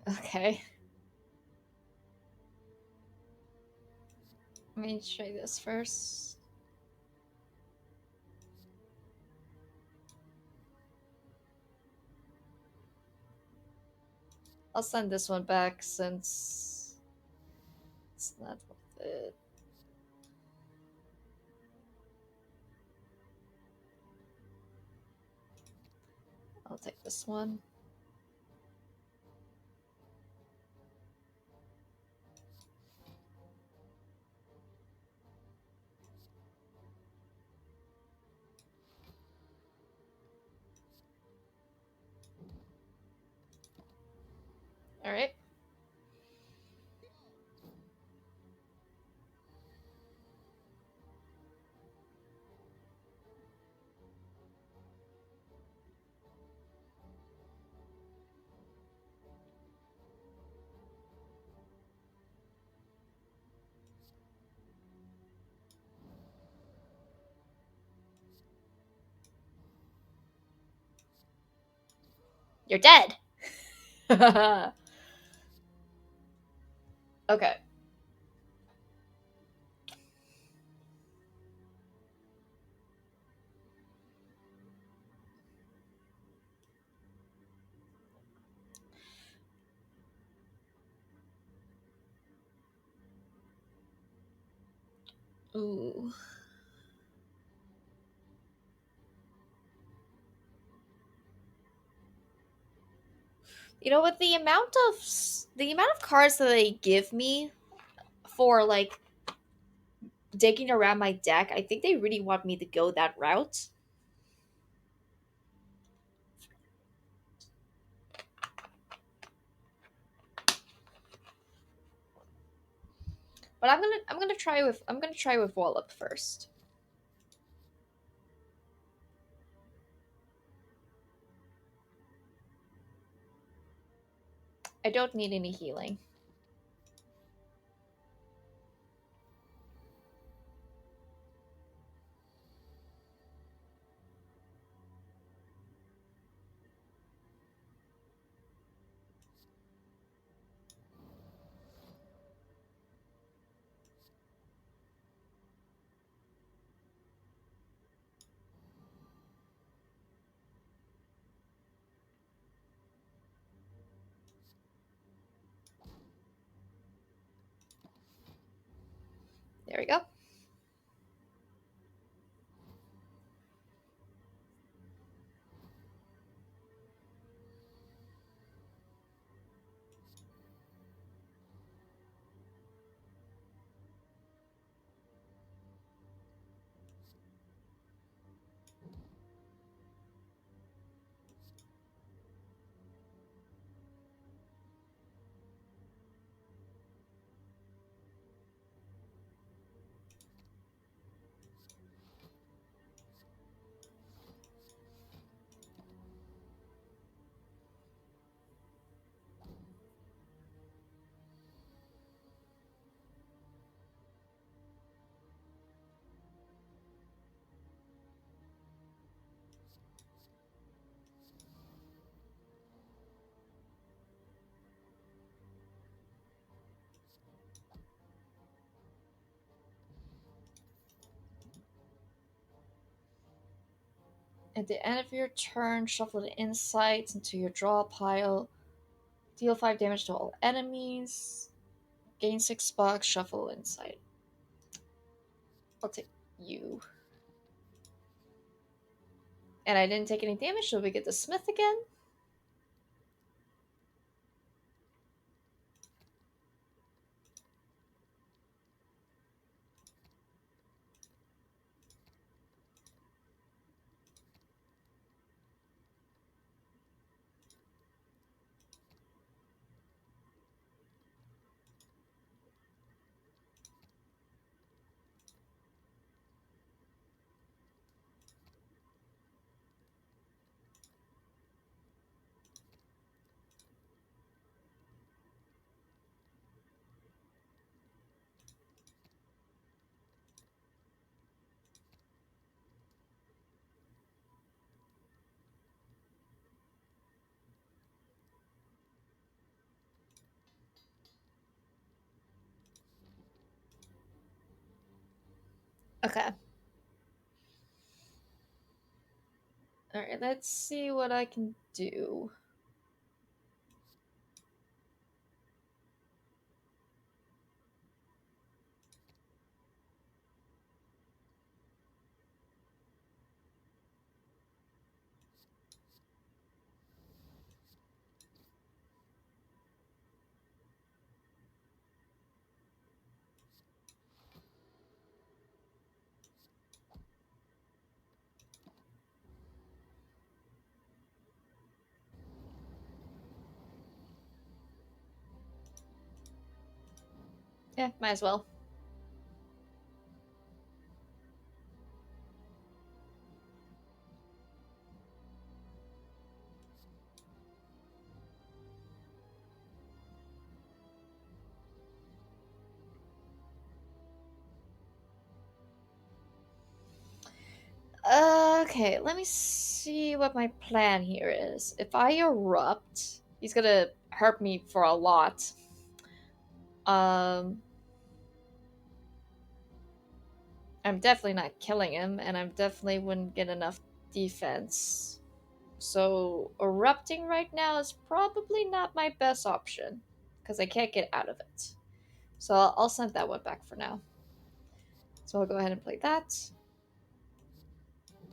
Okay. Let me try this first. I'll send this one back since it's not worth it. I'll take this one. Alright. You're dead! Okay. Ooh. You know what, the amount of cards that they give me for like digging around my deck, I think they really want me to go that route. But I'm gonna try with Wallop first. I don't need any healing. There we go. At the end of your turn, shuffle the insights into your draw pile. Deal 5 damage to all enemies. Gain 6 bucks, shuffle insight. I'll take you. And I didn't take any damage, so we get the smith again. Okay. Alright, let's see what I can do. Yeah, might as well. Okay, let me see what my plan here is. If I erupt, he's gonna hurt me for a lot. Um, I'm definitely not killing him, and I definitely wouldn't get enough defense. So, erupting right now is probably not my best option, because I can't get out of it. So, I'll send that one back for now. So, I'll go ahead and play that.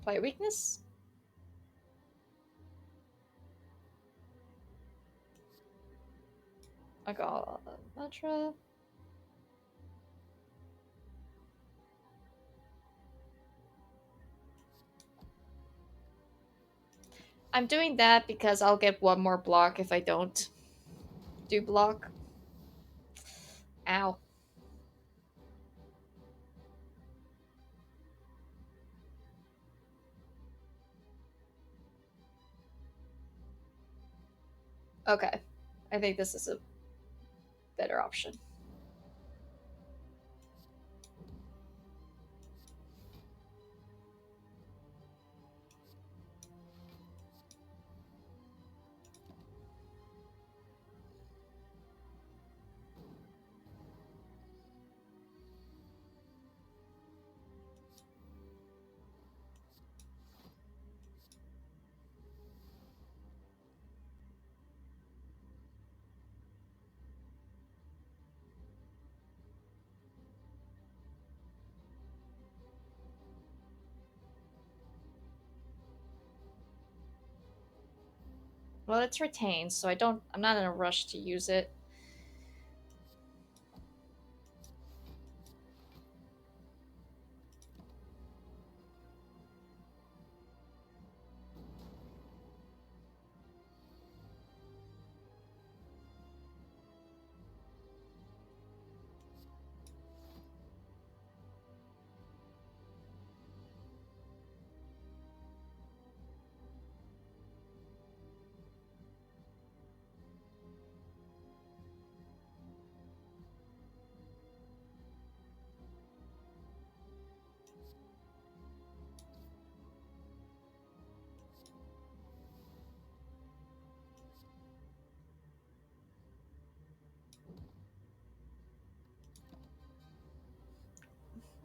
Play weakness. I got mantra. I'm doing that because I'll get one more block if I don't do block. Ow. Okay. I think this is a better option. Well, it's retained, so I'm not in a rush to use it.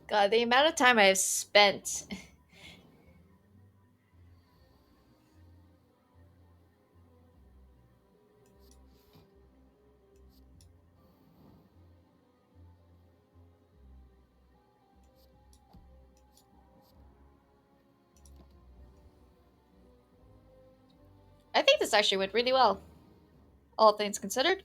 God, the amount of time I've spent. I think this actually went really well, all things considered.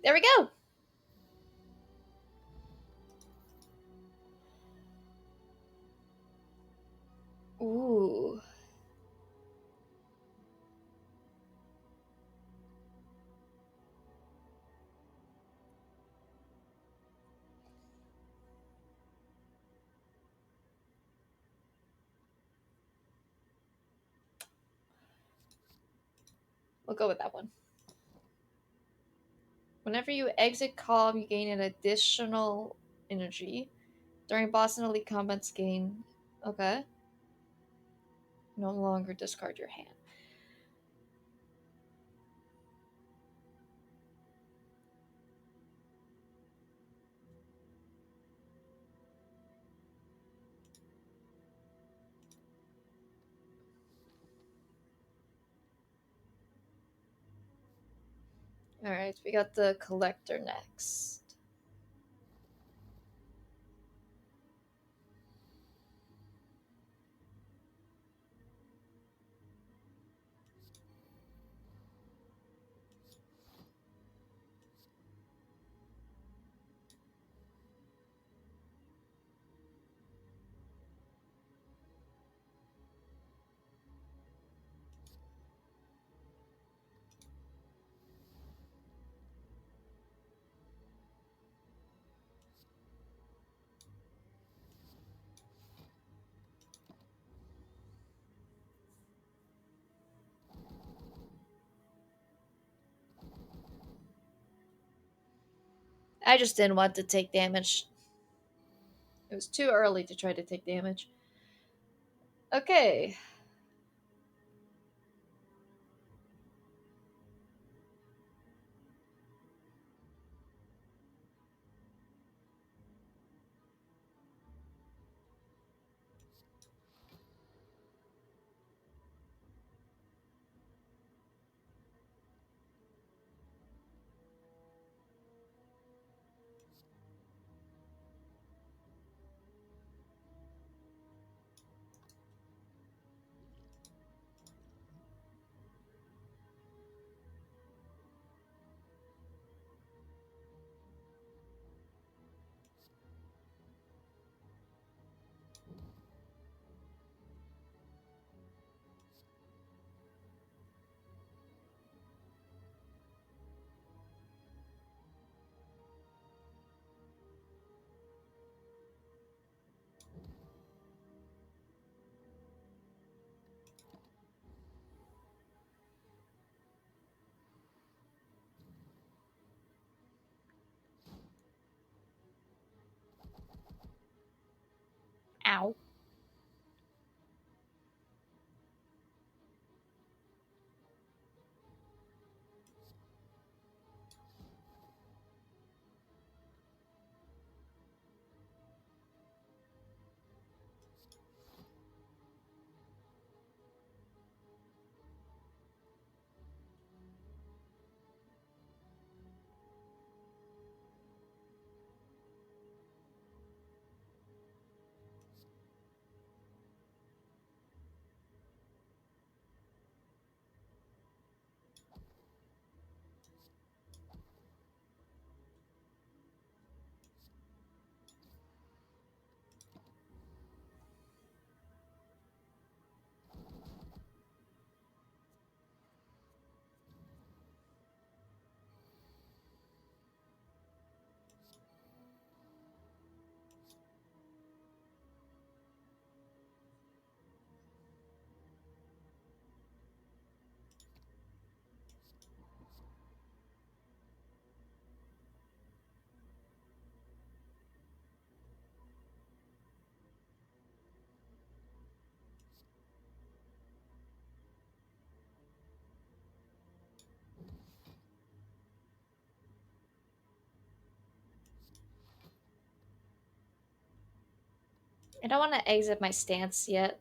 There we go. Ooh. We'll go with that one. Whenever you exit calm, you gain an additional energy. During boss and elite combats, gain. Okay. No longer discard your hand. Alright, we got the collector next. I just didn't want to take damage. It was too early to try to take damage. Okay. Ow. I don't want to exit my stance yet.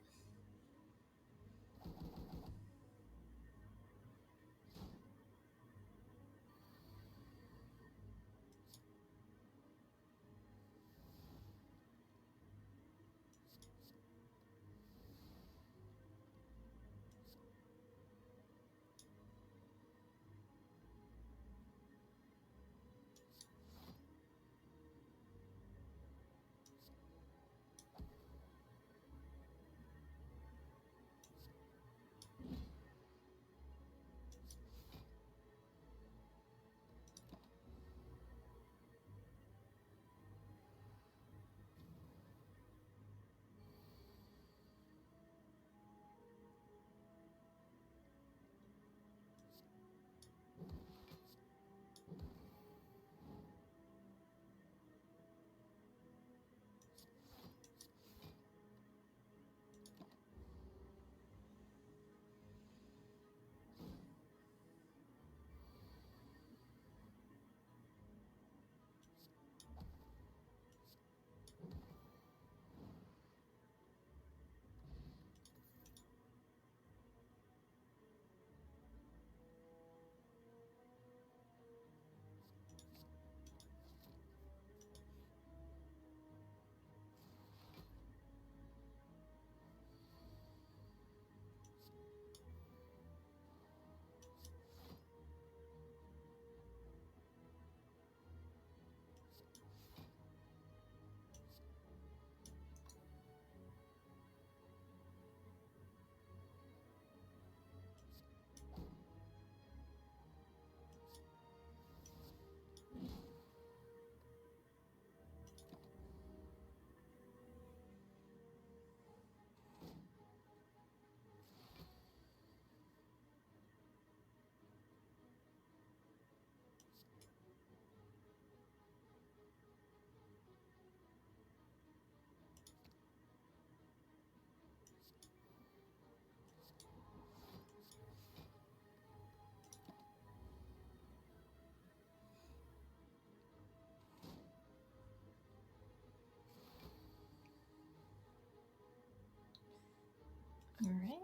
All right.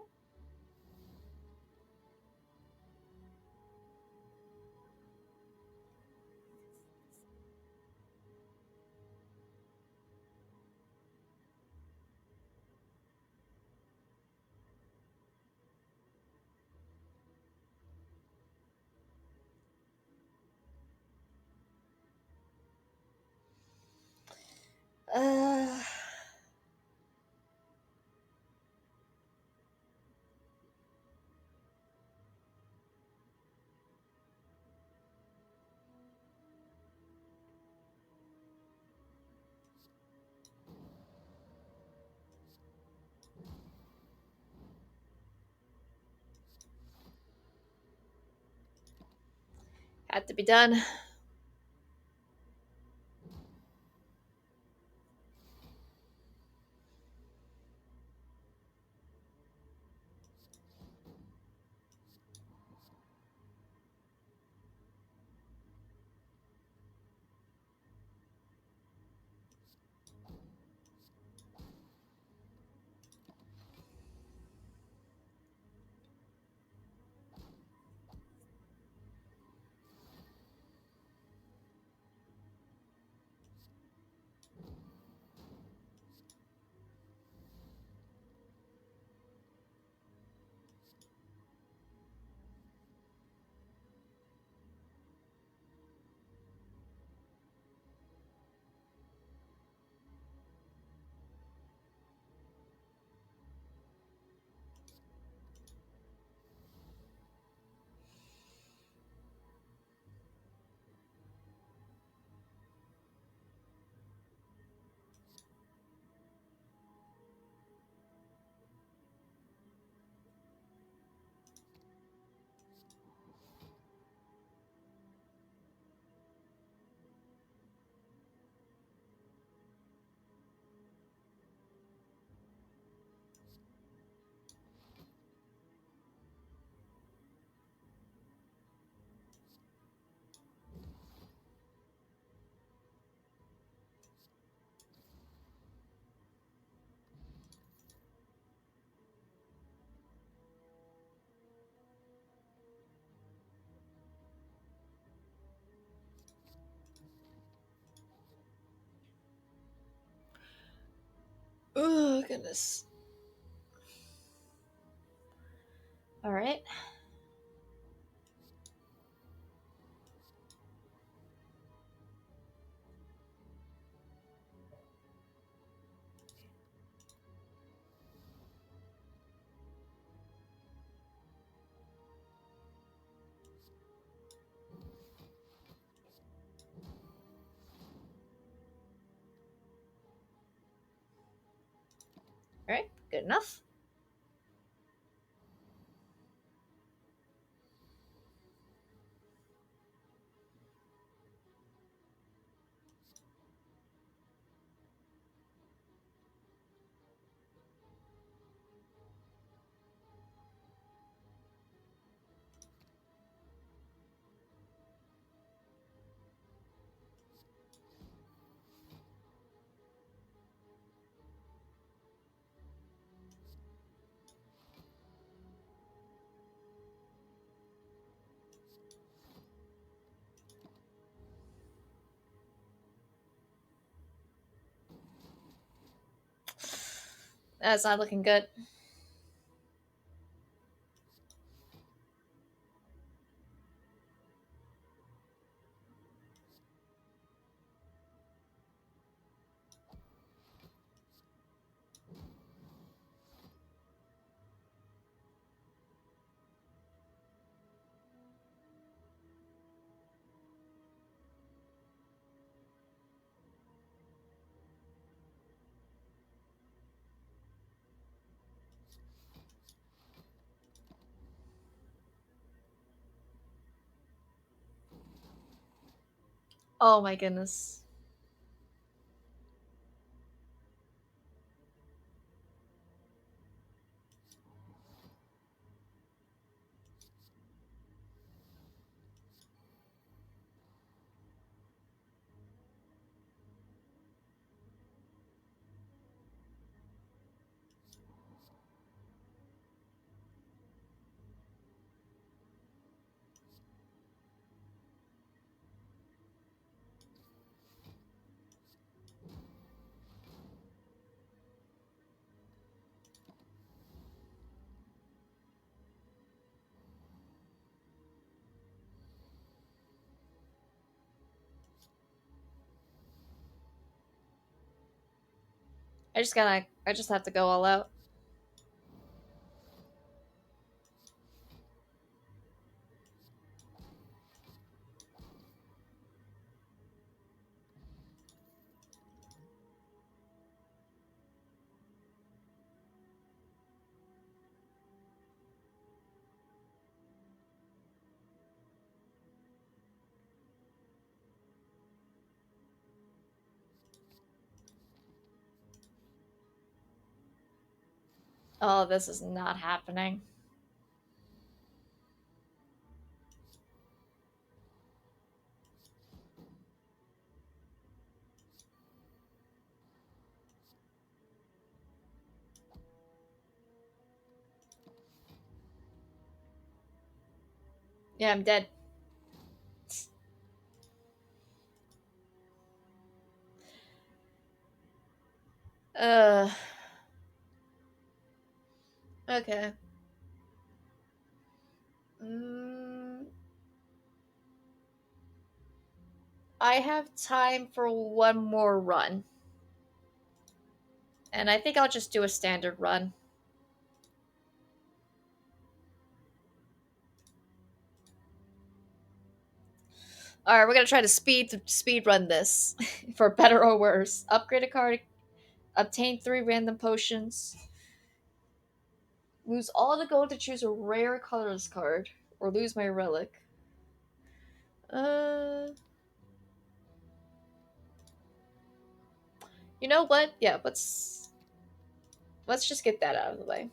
Uh, had to be done. Oh goodness. All right. All right. Good enough. That's not looking good. Oh my goodness. I just have to go all out. Oh, this is not happening. Yeah, I'm dead. Uh. Okay. Mm, I have time for one more run. And I think I'll just do a standard run. All right, we're gonna try to speed run this, for better or worse. Upgrade a card, obtain 3 random potions, lose all the gold to choose a rare colorless card, or lose my relic. Uh, you know what? Yeah, let's just get that out of the way.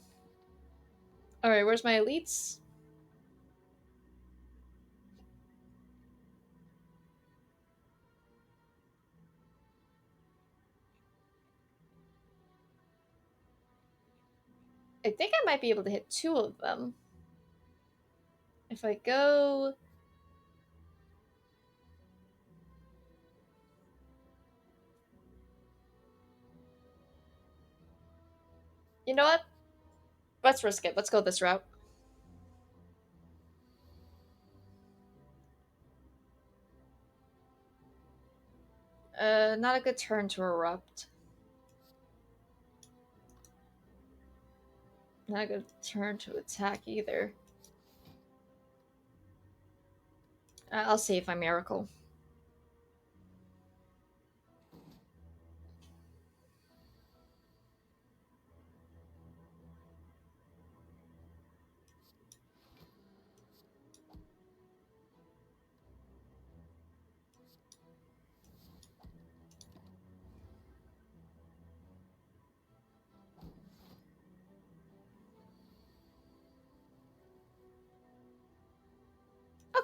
All right, where's my elites? I think I might be able to hit 2 of them. If I go, you know what? Let's risk it. Let's go this route. Not a good turn to erupt. Not a good turn to attack either. I'll save my miracle.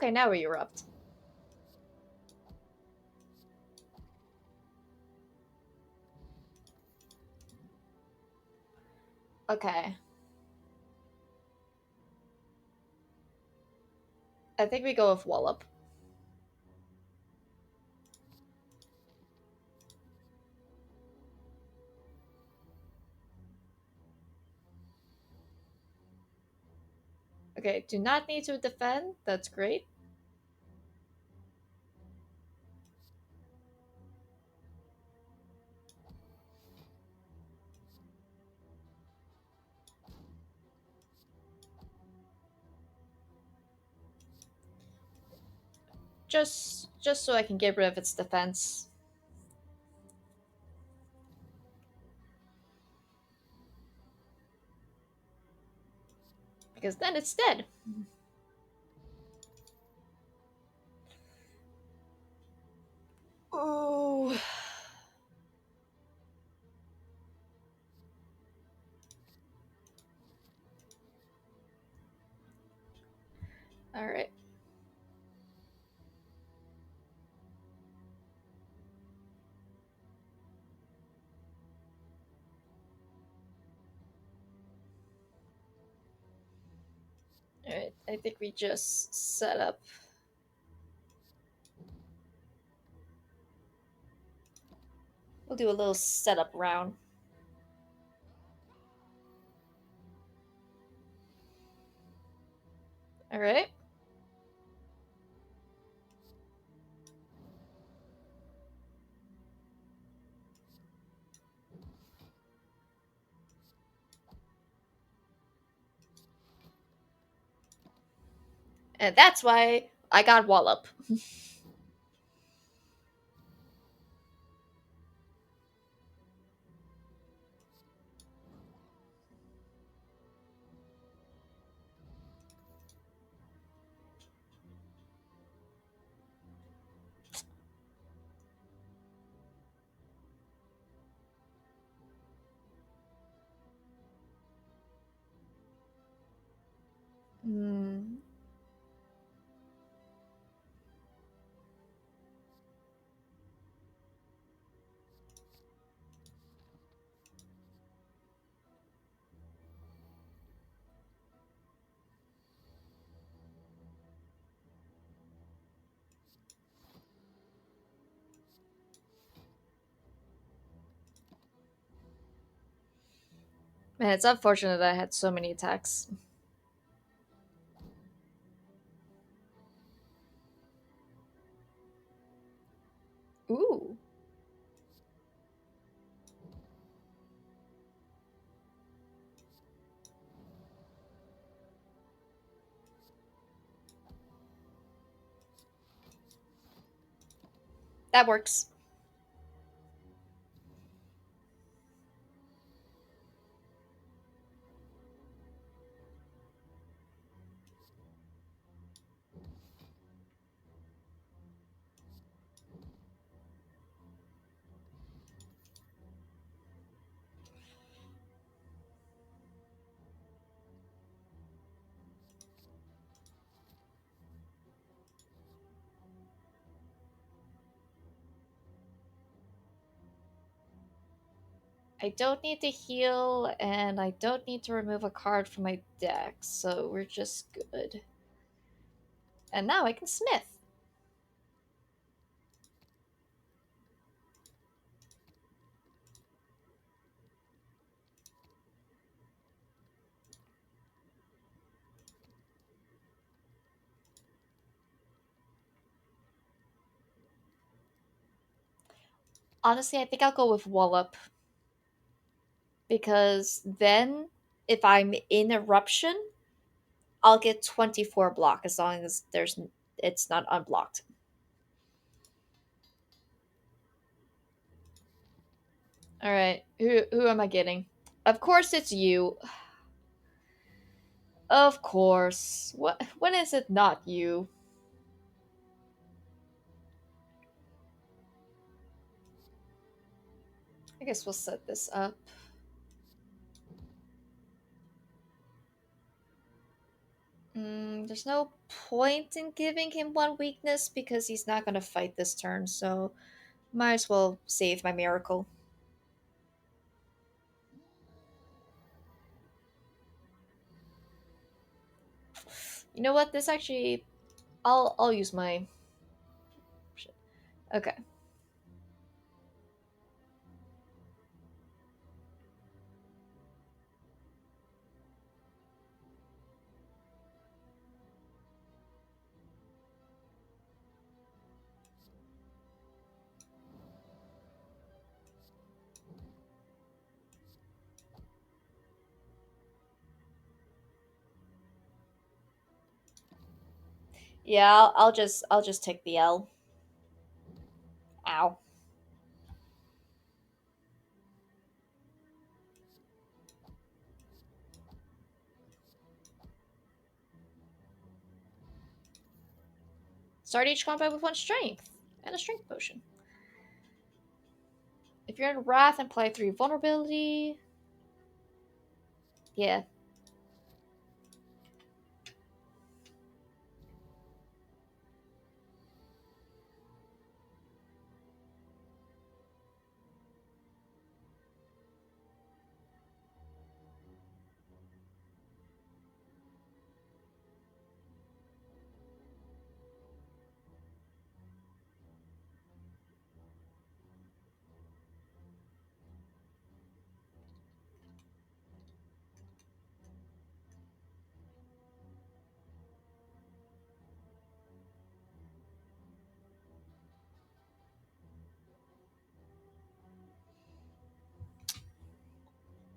Okay, now we erupt. Okay. I think we go with Wallop. Okay, do not need to defend. That's great. Just so I can get rid of its defense. Because then it's dead. Oh. Alright. Alright, I think we just set up. We'll do a little setup round. Alright. And that's why I got Wallop. Hmm. Man, it's unfortunate that I had so many attacks. Ooh, that works. I don't need to heal, and I don't need to remove a card from my deck, so we're just good. And now I can smith. Honestly, I think I'll go with Wallop because then if I'm in eruption, I'll get 24 block as long as there's it's not unblocked. All right, who am I getting? Of course it's you. Of course. What when is it not you? I guess we'll set this up. There's no point in giving him one weakness because he's not gonna fight this turn, so might as well save my miracle. You know what? This actually, I'll use my. Shit. Okay. Yeah, I'll just take the L. Ow. Start each combat with one strength and a strength potion. If you're in Wrath, apply 3 vulnerability. Yeah.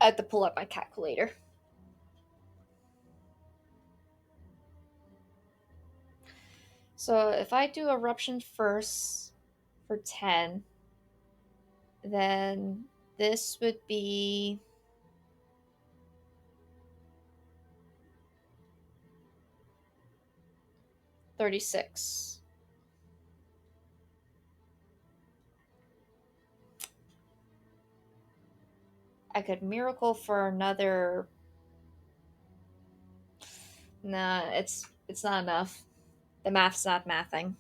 I have to pull up my calculator. So if I do eruption first for 10, then this would be 36. I could miracle for another. Nah, it's not enough. The math's not mathing.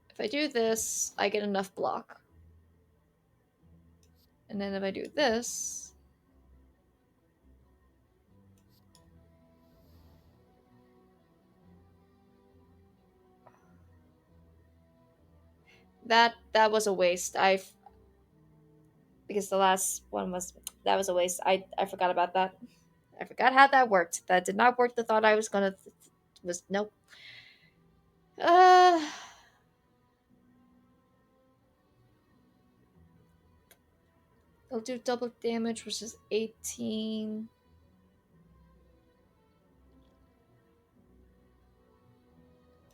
If I do this, I get enough block. And then if I do this, that was a waste. I because the last one was that was a waste. I forgot about that. I forgot how that worked. That did not work. The thought I was gonna was nope. Uh, I'll do double damage, which is 18.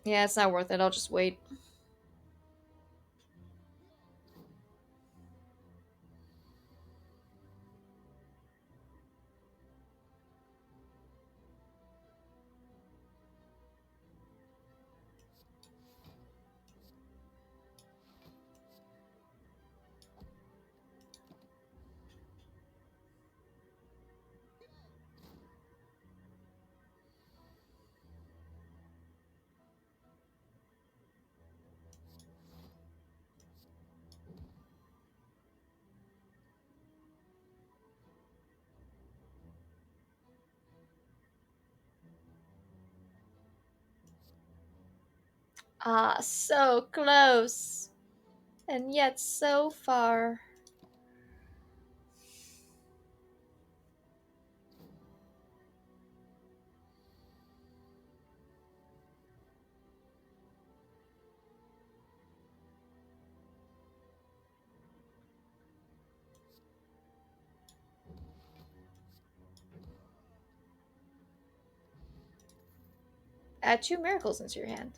Yeah, it's not worth it. I'll just wait. Ah, so close, and yet so far. Add two miracles into your hand.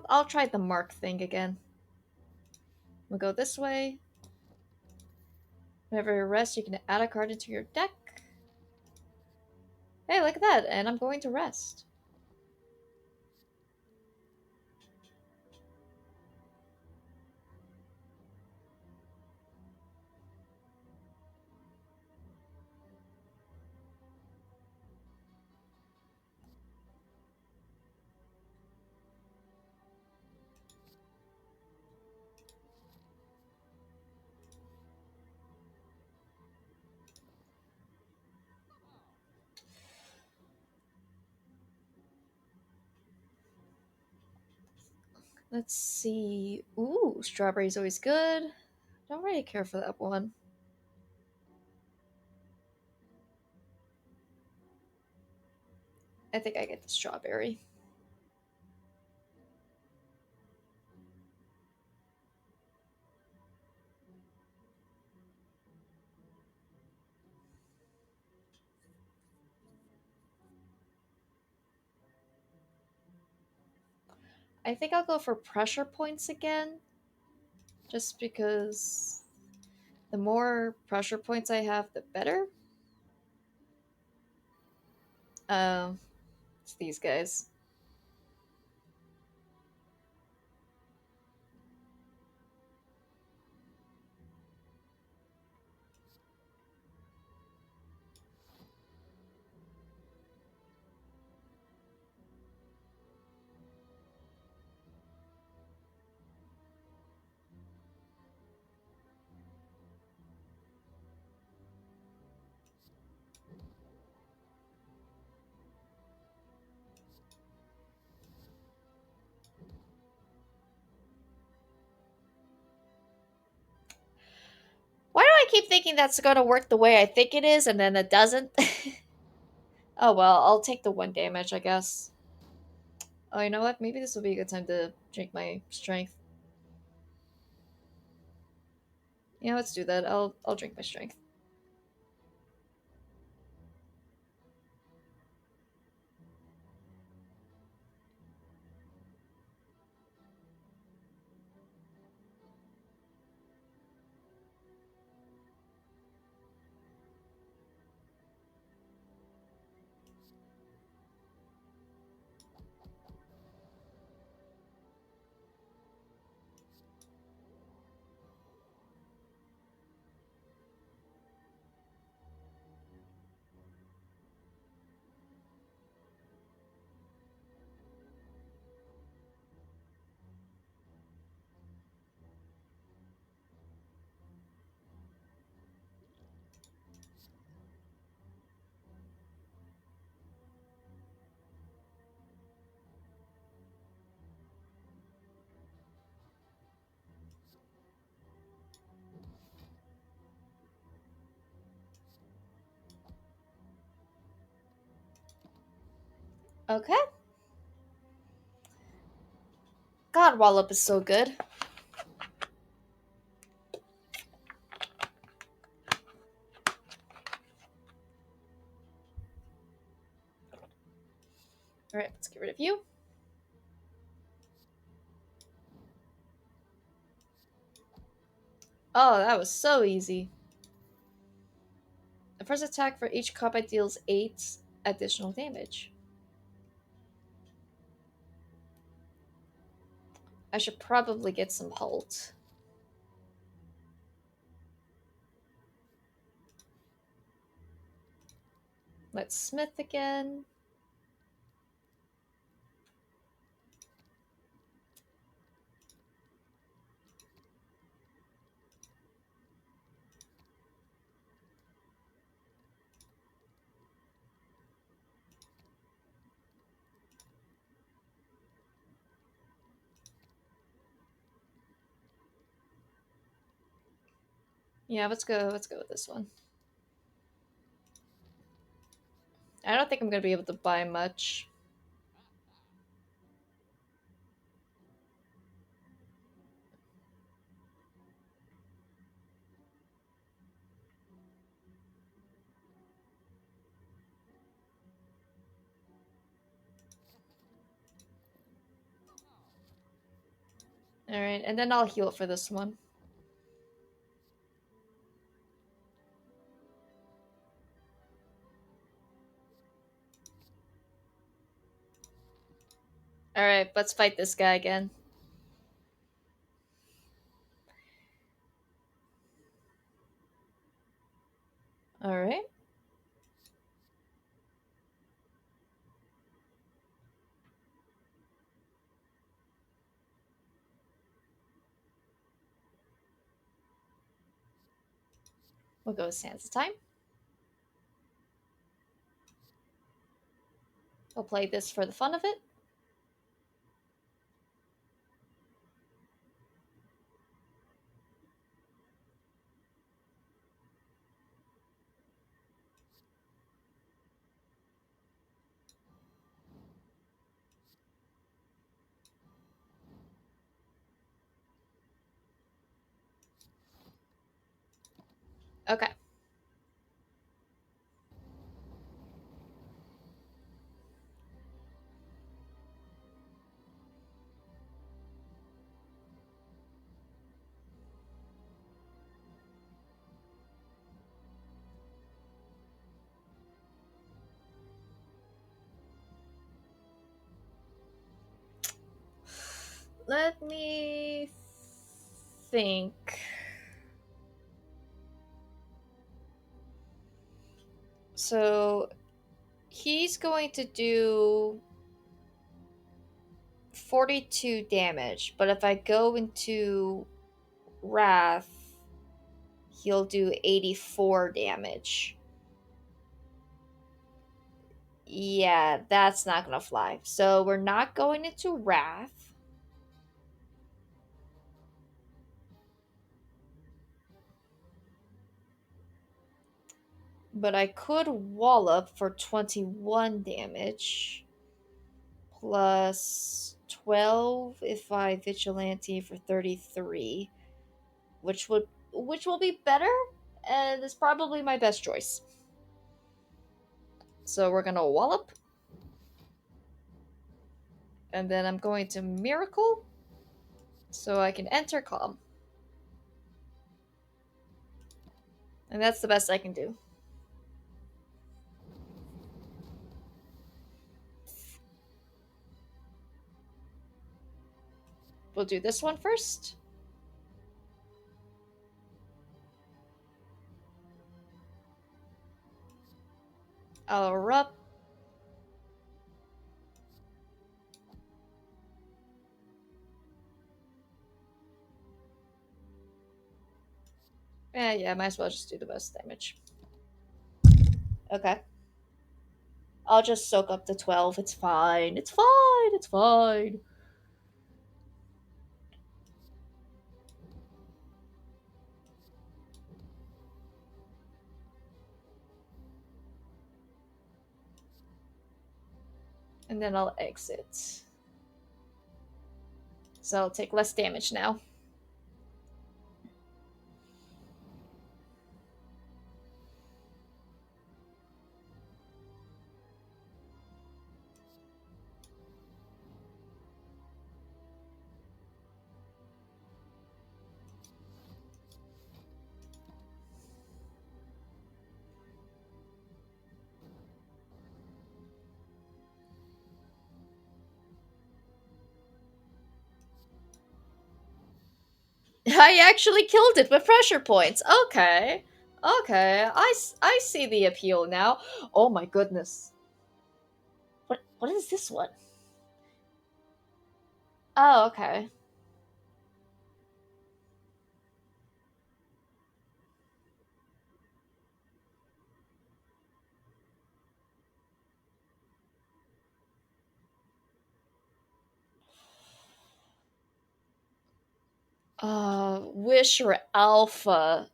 I'll try the mark thing again. We'll go this way. Whenever you rest, you can add a card into your deck. Hey, look at that, and I'm going to rest. Let's see. Ooh, strawberry's always good. Don't really care for that one. I think I get the strawberry. I think I'll go for pressure points again, just because the more pressure points I have, the better. Um, it's these guys. Why do I keep thinking that's gonna work the way I think it is, and then it doesn't? Oh well, I'll take the one damage, I guess. Oh, you know what? Maybe this will be a good time to drink my strength. Yeah, let's do that. I'll drink my strength. Okay. God, Wallop is so good. Alright, let's get rid of you. Oh, that was so easy. The first attack for each combat deals 8 additional damage. I should probably get some Halt. Let's Smith again. Yeah, let's go with this one. I don't think I'm gonna be able to buy much. Alright, and then I'll heal for this one. Alright, let's fight this guy again. Alright. We'll go with Sansa time. We'll play this for the fun of it. Okay. Let me think. So he's going to do 42 damage, but if I go into Wrath, he'll do 84 damage. Yeah, that's not gonna fly. So we're not going into Wrath. But I could Wallop for 21 damage. Plus 12 if I Vigilante for 33. Which would which will be better, and is probably my best choice. So we're gonna wallop, and then I'm going to miracle, so I can enter calm. And that's the best I can do. We'll do this one first. I'll erupt. Yeah, might as well just do the most damage. Okay. I'll just soak up the 12. It's fine. It's fine. It's fine. And then I'll exit. So I'll take less damage now. I actually killed it with pressure points. Okay. Okay. I see the appeal now. Oh my goodness. What is this one? Oh, okay. Wish or Alpha.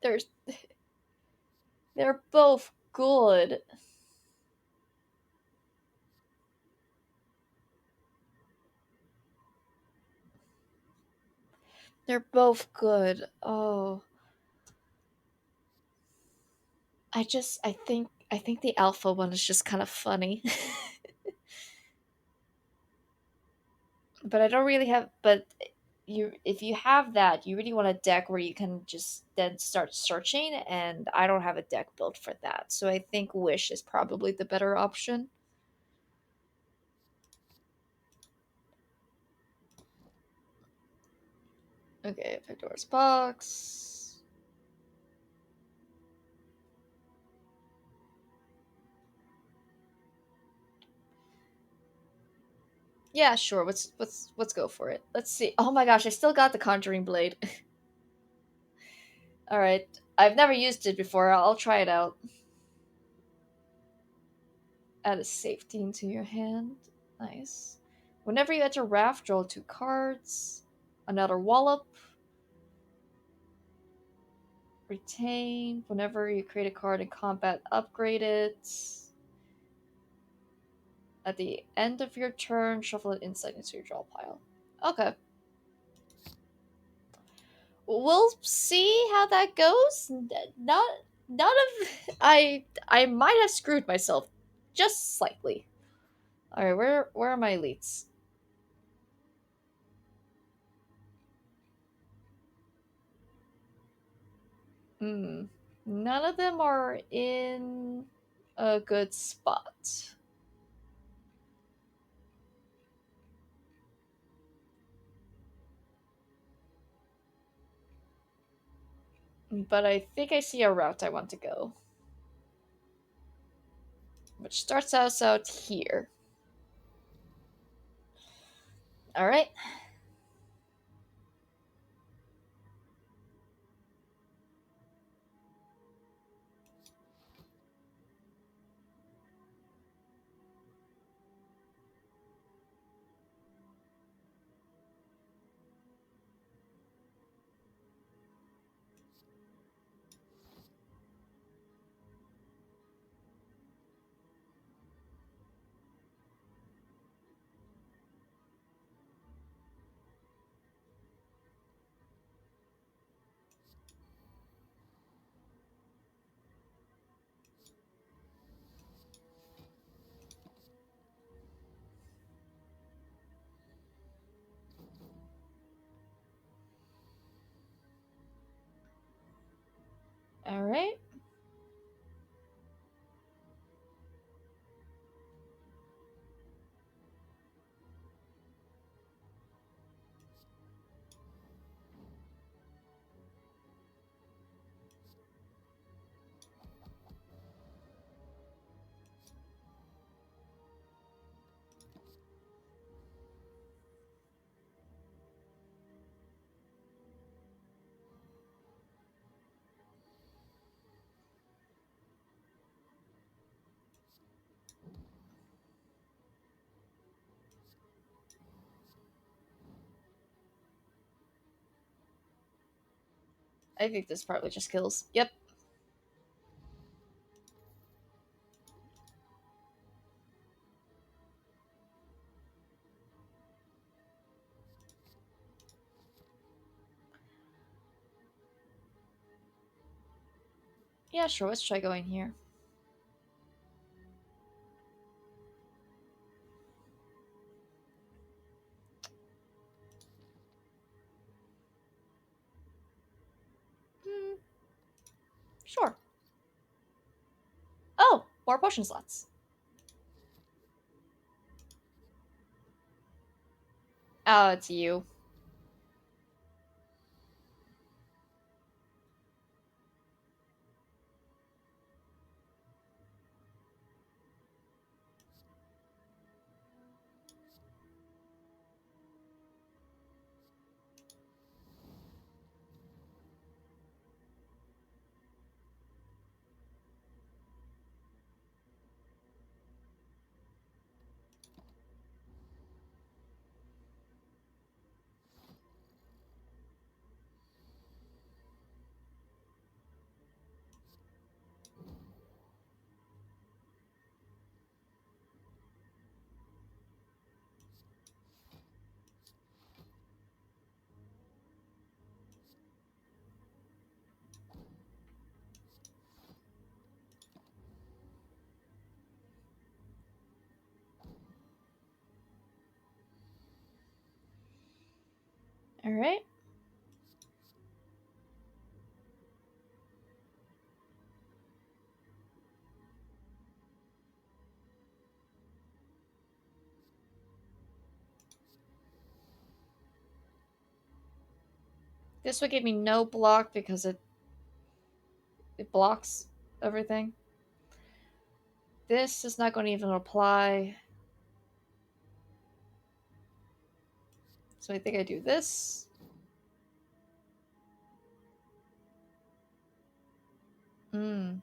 They're they're both good. They're both good. Oh. I think the alpha one is just kind of funny. But I don't really have but you if you have that, you really want a deck where you can just then start searching, and I don't have a deck built for that. So I think Wish is probably the better option. Okay, Pandora's box. Yeah, sure. Let's go for it. Let's see. Oh my gosh, I still got the Conjuring Blade. All right. I've never used it before. I'll try it out. Add a safety into your hand. Nice. Whenever you enter Raft, draw 2 cards. Another Wallop. Retain. Whenever you create a card in combat, upgrade it. At the end of your turn, shuffle it inside into your draw pile. Okay. We'll see how that goes. None of I might have screwed myself just slightly. All right, where are my elites? Hmm. None of them are in a good spot. But I think I see a route I want to go. Which starts us out here. Alright. All right. I think this probably just kills. Yep. Yeah, sure. Let's try going here. Hmm, sure. Oh, more potion slots. Oh, it's you. All right. This would give me no block because it blocks everything. This is not going to even apply. So I think I do this. Hmm.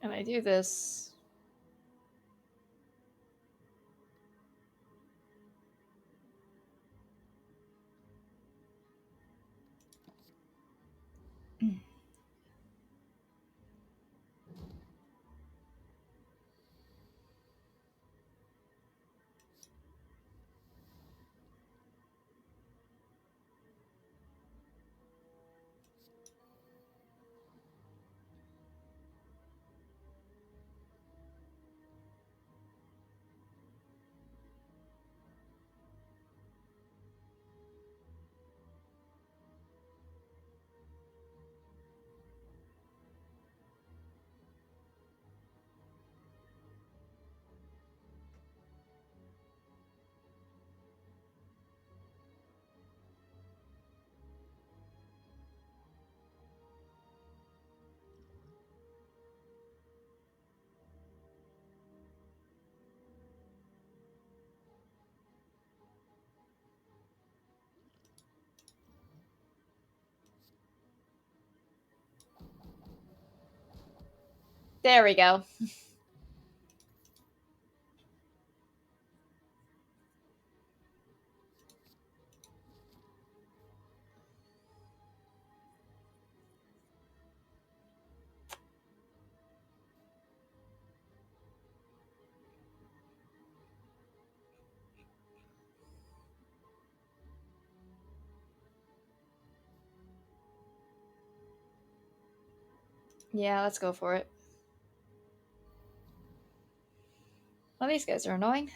And I do this. There we go. Yeah, let's go for it. Well, these guys are annoying.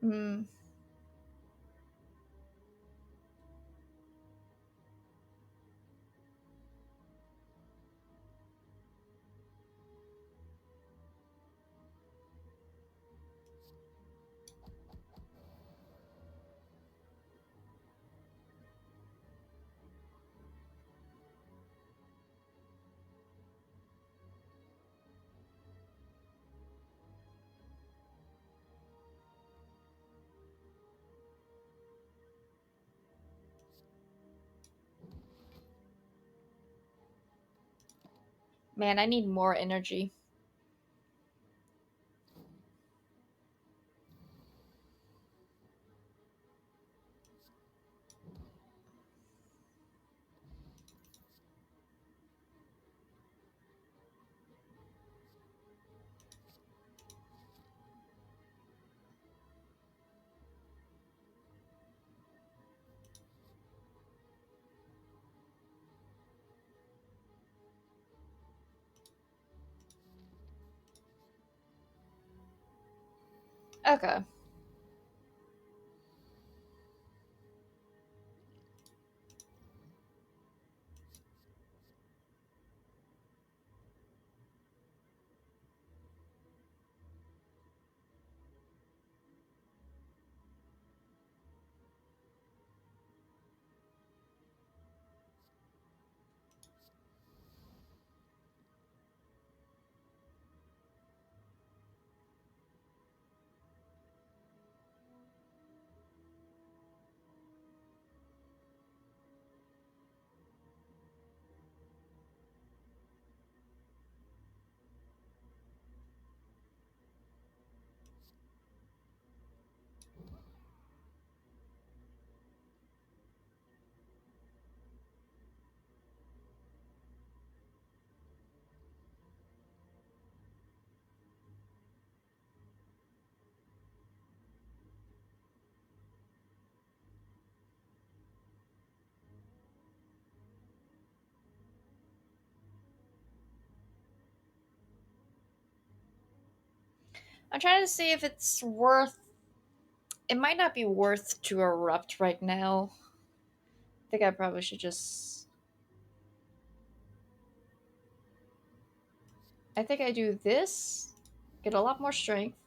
Hmm. Man, I need more energy. Okay. I'm trying to see if it's worth. It might not be worth to erupt right now. I think I probably should just. I think I do this, get a lot more strength,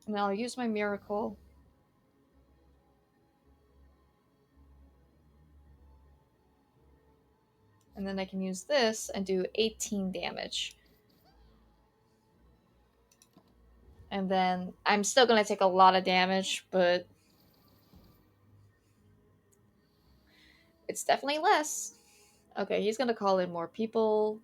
and then I'll use my miracle, and then I can use this and do 18 damage. And then I'm still gonna take a lot of damage, but it's definitely less. Okay, he's gonna call in more people.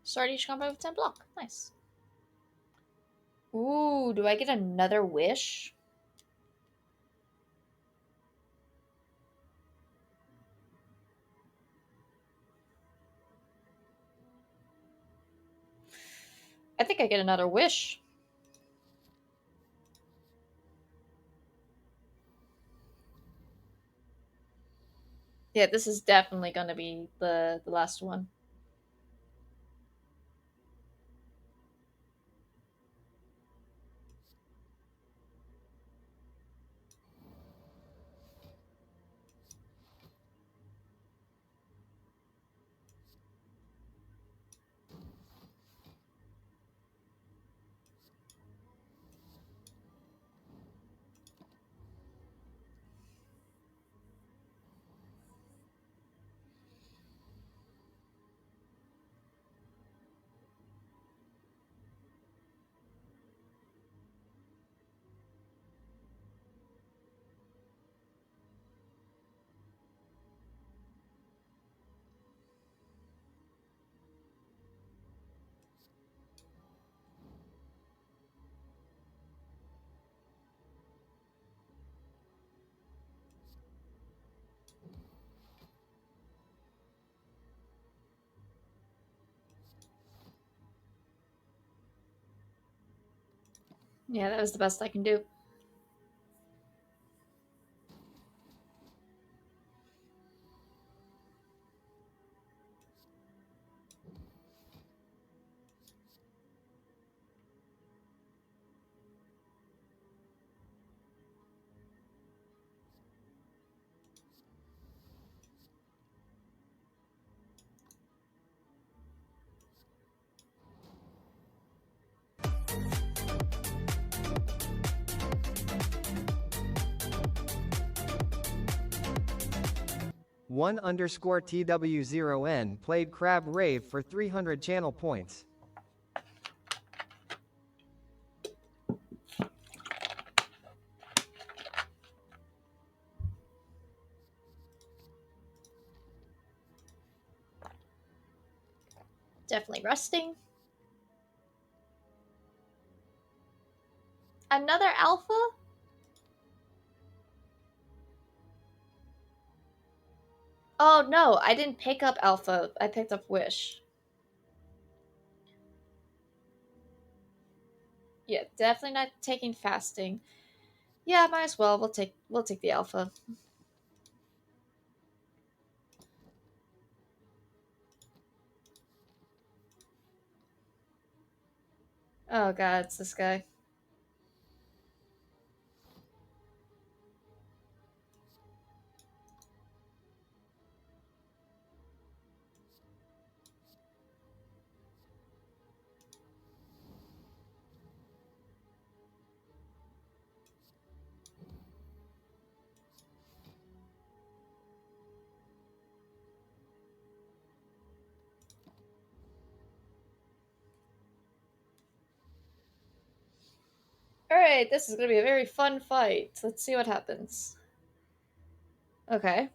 Start each combat with 10 block. Nice. Ooh, do I get another wish? I think I get another wish. Yeah, this is definitely gonna be the last one. Yeah, that was the best I can do. One underscore TW0N played Crab Rave for 300 channel points. Definitely resting. Another alpha? Oh no, I didn't pick up alpha. I picked up wish. Yeah, definitely not taking fasting. Yeah, might as well. We'll take the alpha. Oh god, it's this guy. Alright, this is gonna be a very fun fight. Let's see what happens. Okay.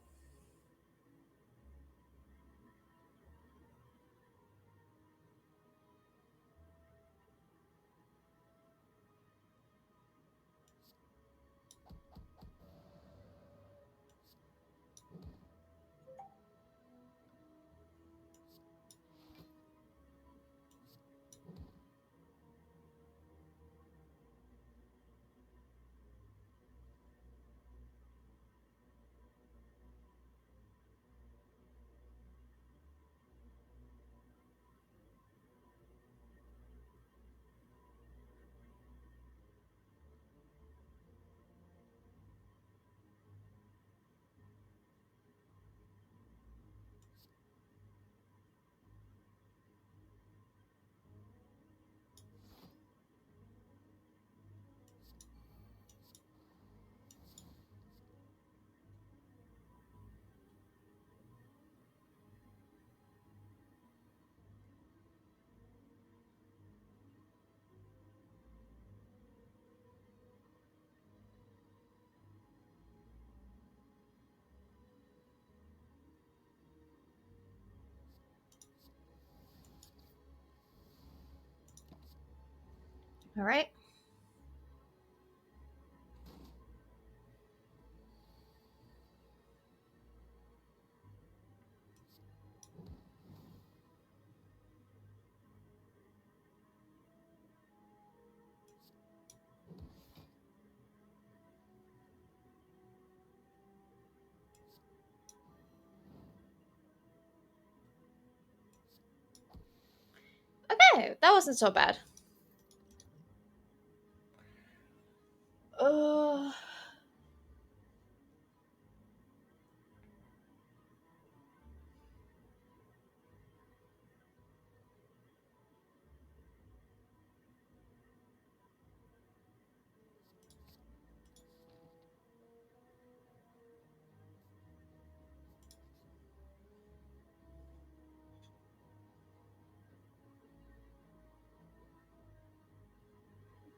All right. Okay, that wasn't so bad. Uh,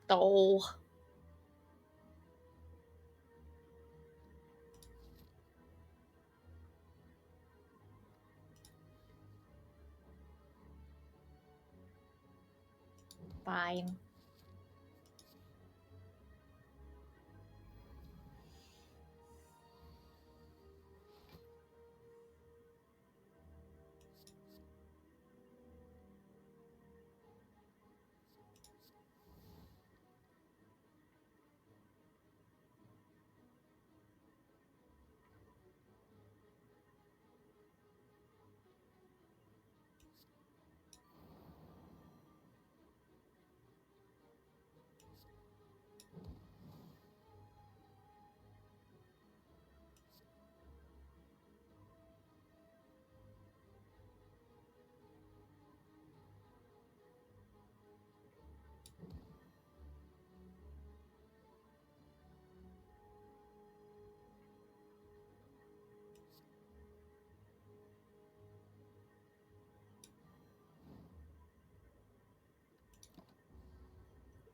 oh, fine.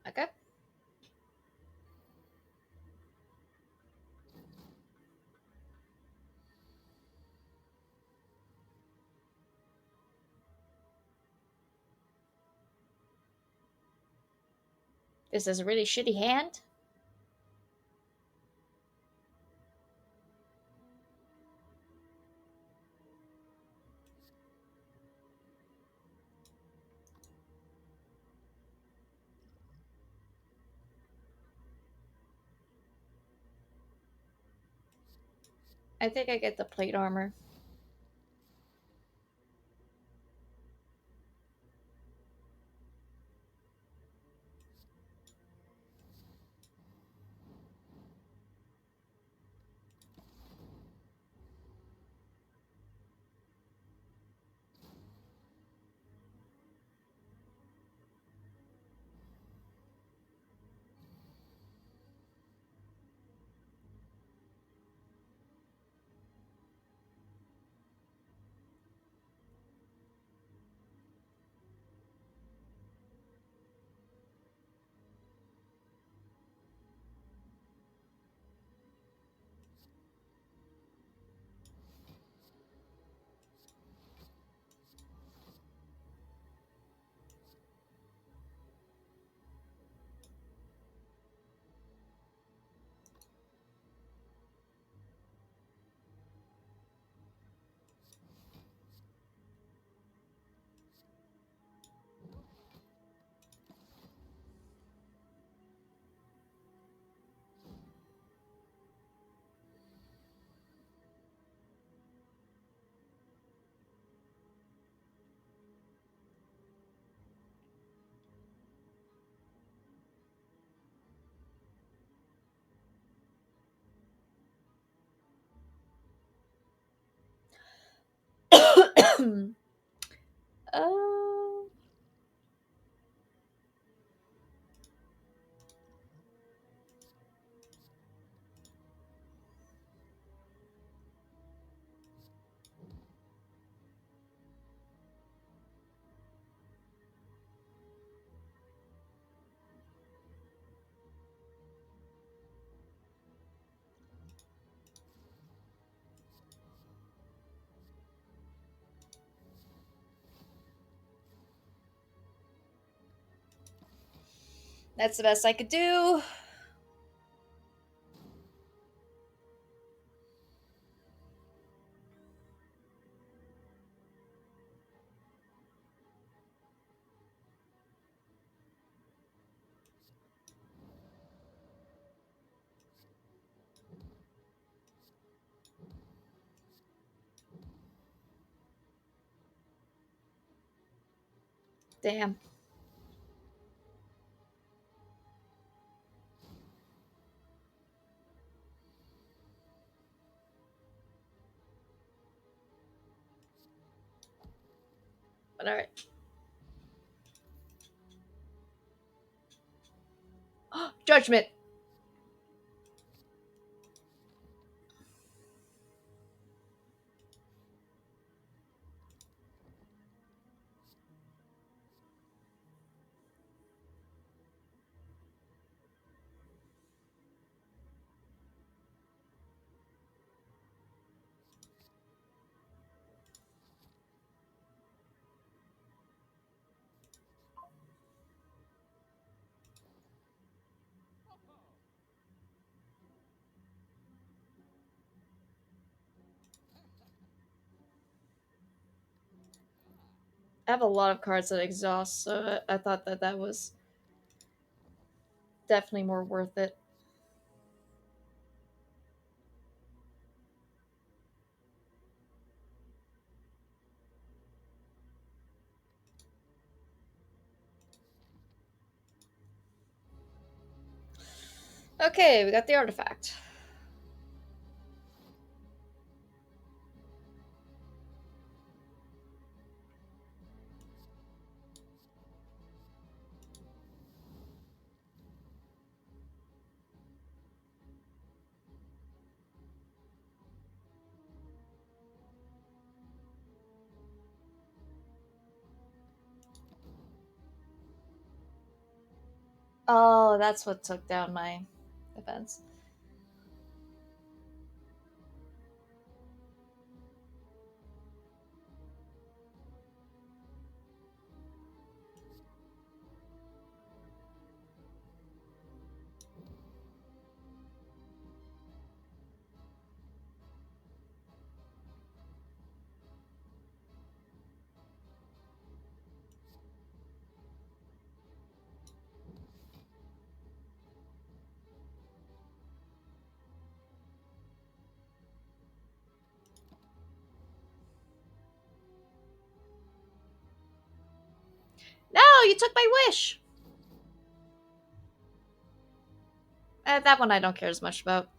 Okay. This is a really shitty hand. I think I get the plate armor. Oh. That's the best I could do. Damn. But alright. Judgment. I have a lot of cards that exhaust, so I thought that that was definitely more worth it. Okay, we got the artifact. Oh, that's what took down my defense. No, you took my wish. That one I don't care as much about.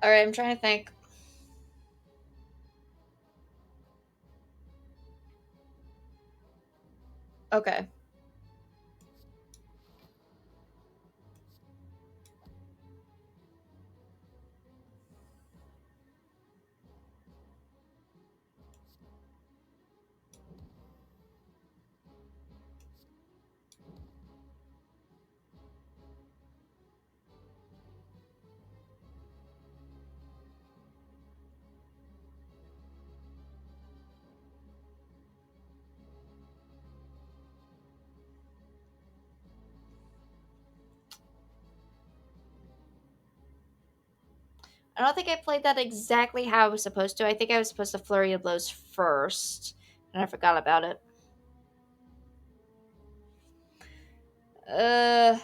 All right, I'm trying to think. Okay. I don't think I played that exactly how I was supposed to. I think I was supposed to flurry of blows first, and I forgot about it. Uh,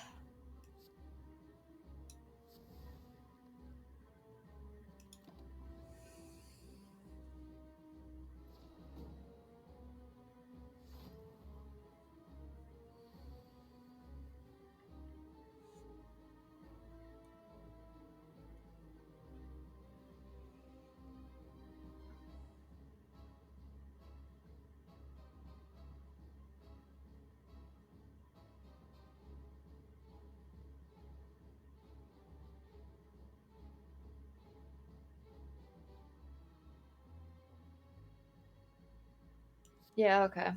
Yeah, okay.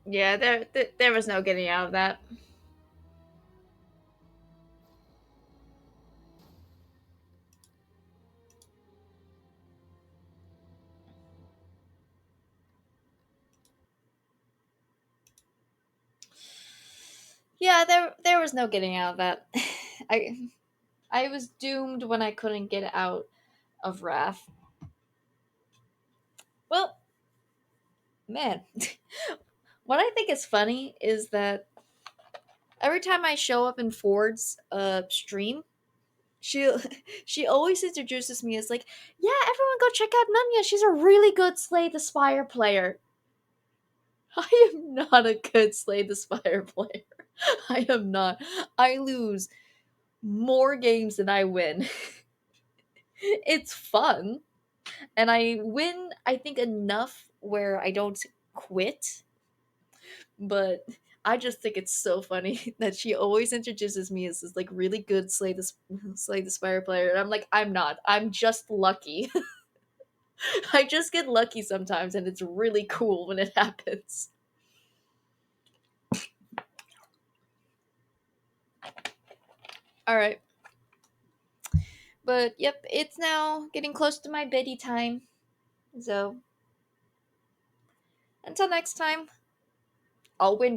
Yeah, there was no getting out of that. Yeah, there was no getting out of that. I I was doomed when I couldn't get out of Wrath. Well, man, what I think is funny is that every time I show up in Ford's stream, she she always introduces me as like, yeah, everyone go check out Nunya. She's a really good Slay the Spire player. I am not a good Slay the Spire player. I am not. I lose more games than I win. It's fun, and I win. I think enough where I don't quit, but I just think it's so funny that she always introduces me as this like really good Slay the Spire player, and I'm like, I'm not. I'm just lucky. I just get lucky sometimes, and it's really cool when it happens. All right, but yep, it's now getting close to my bedty time. So until next time, I'll win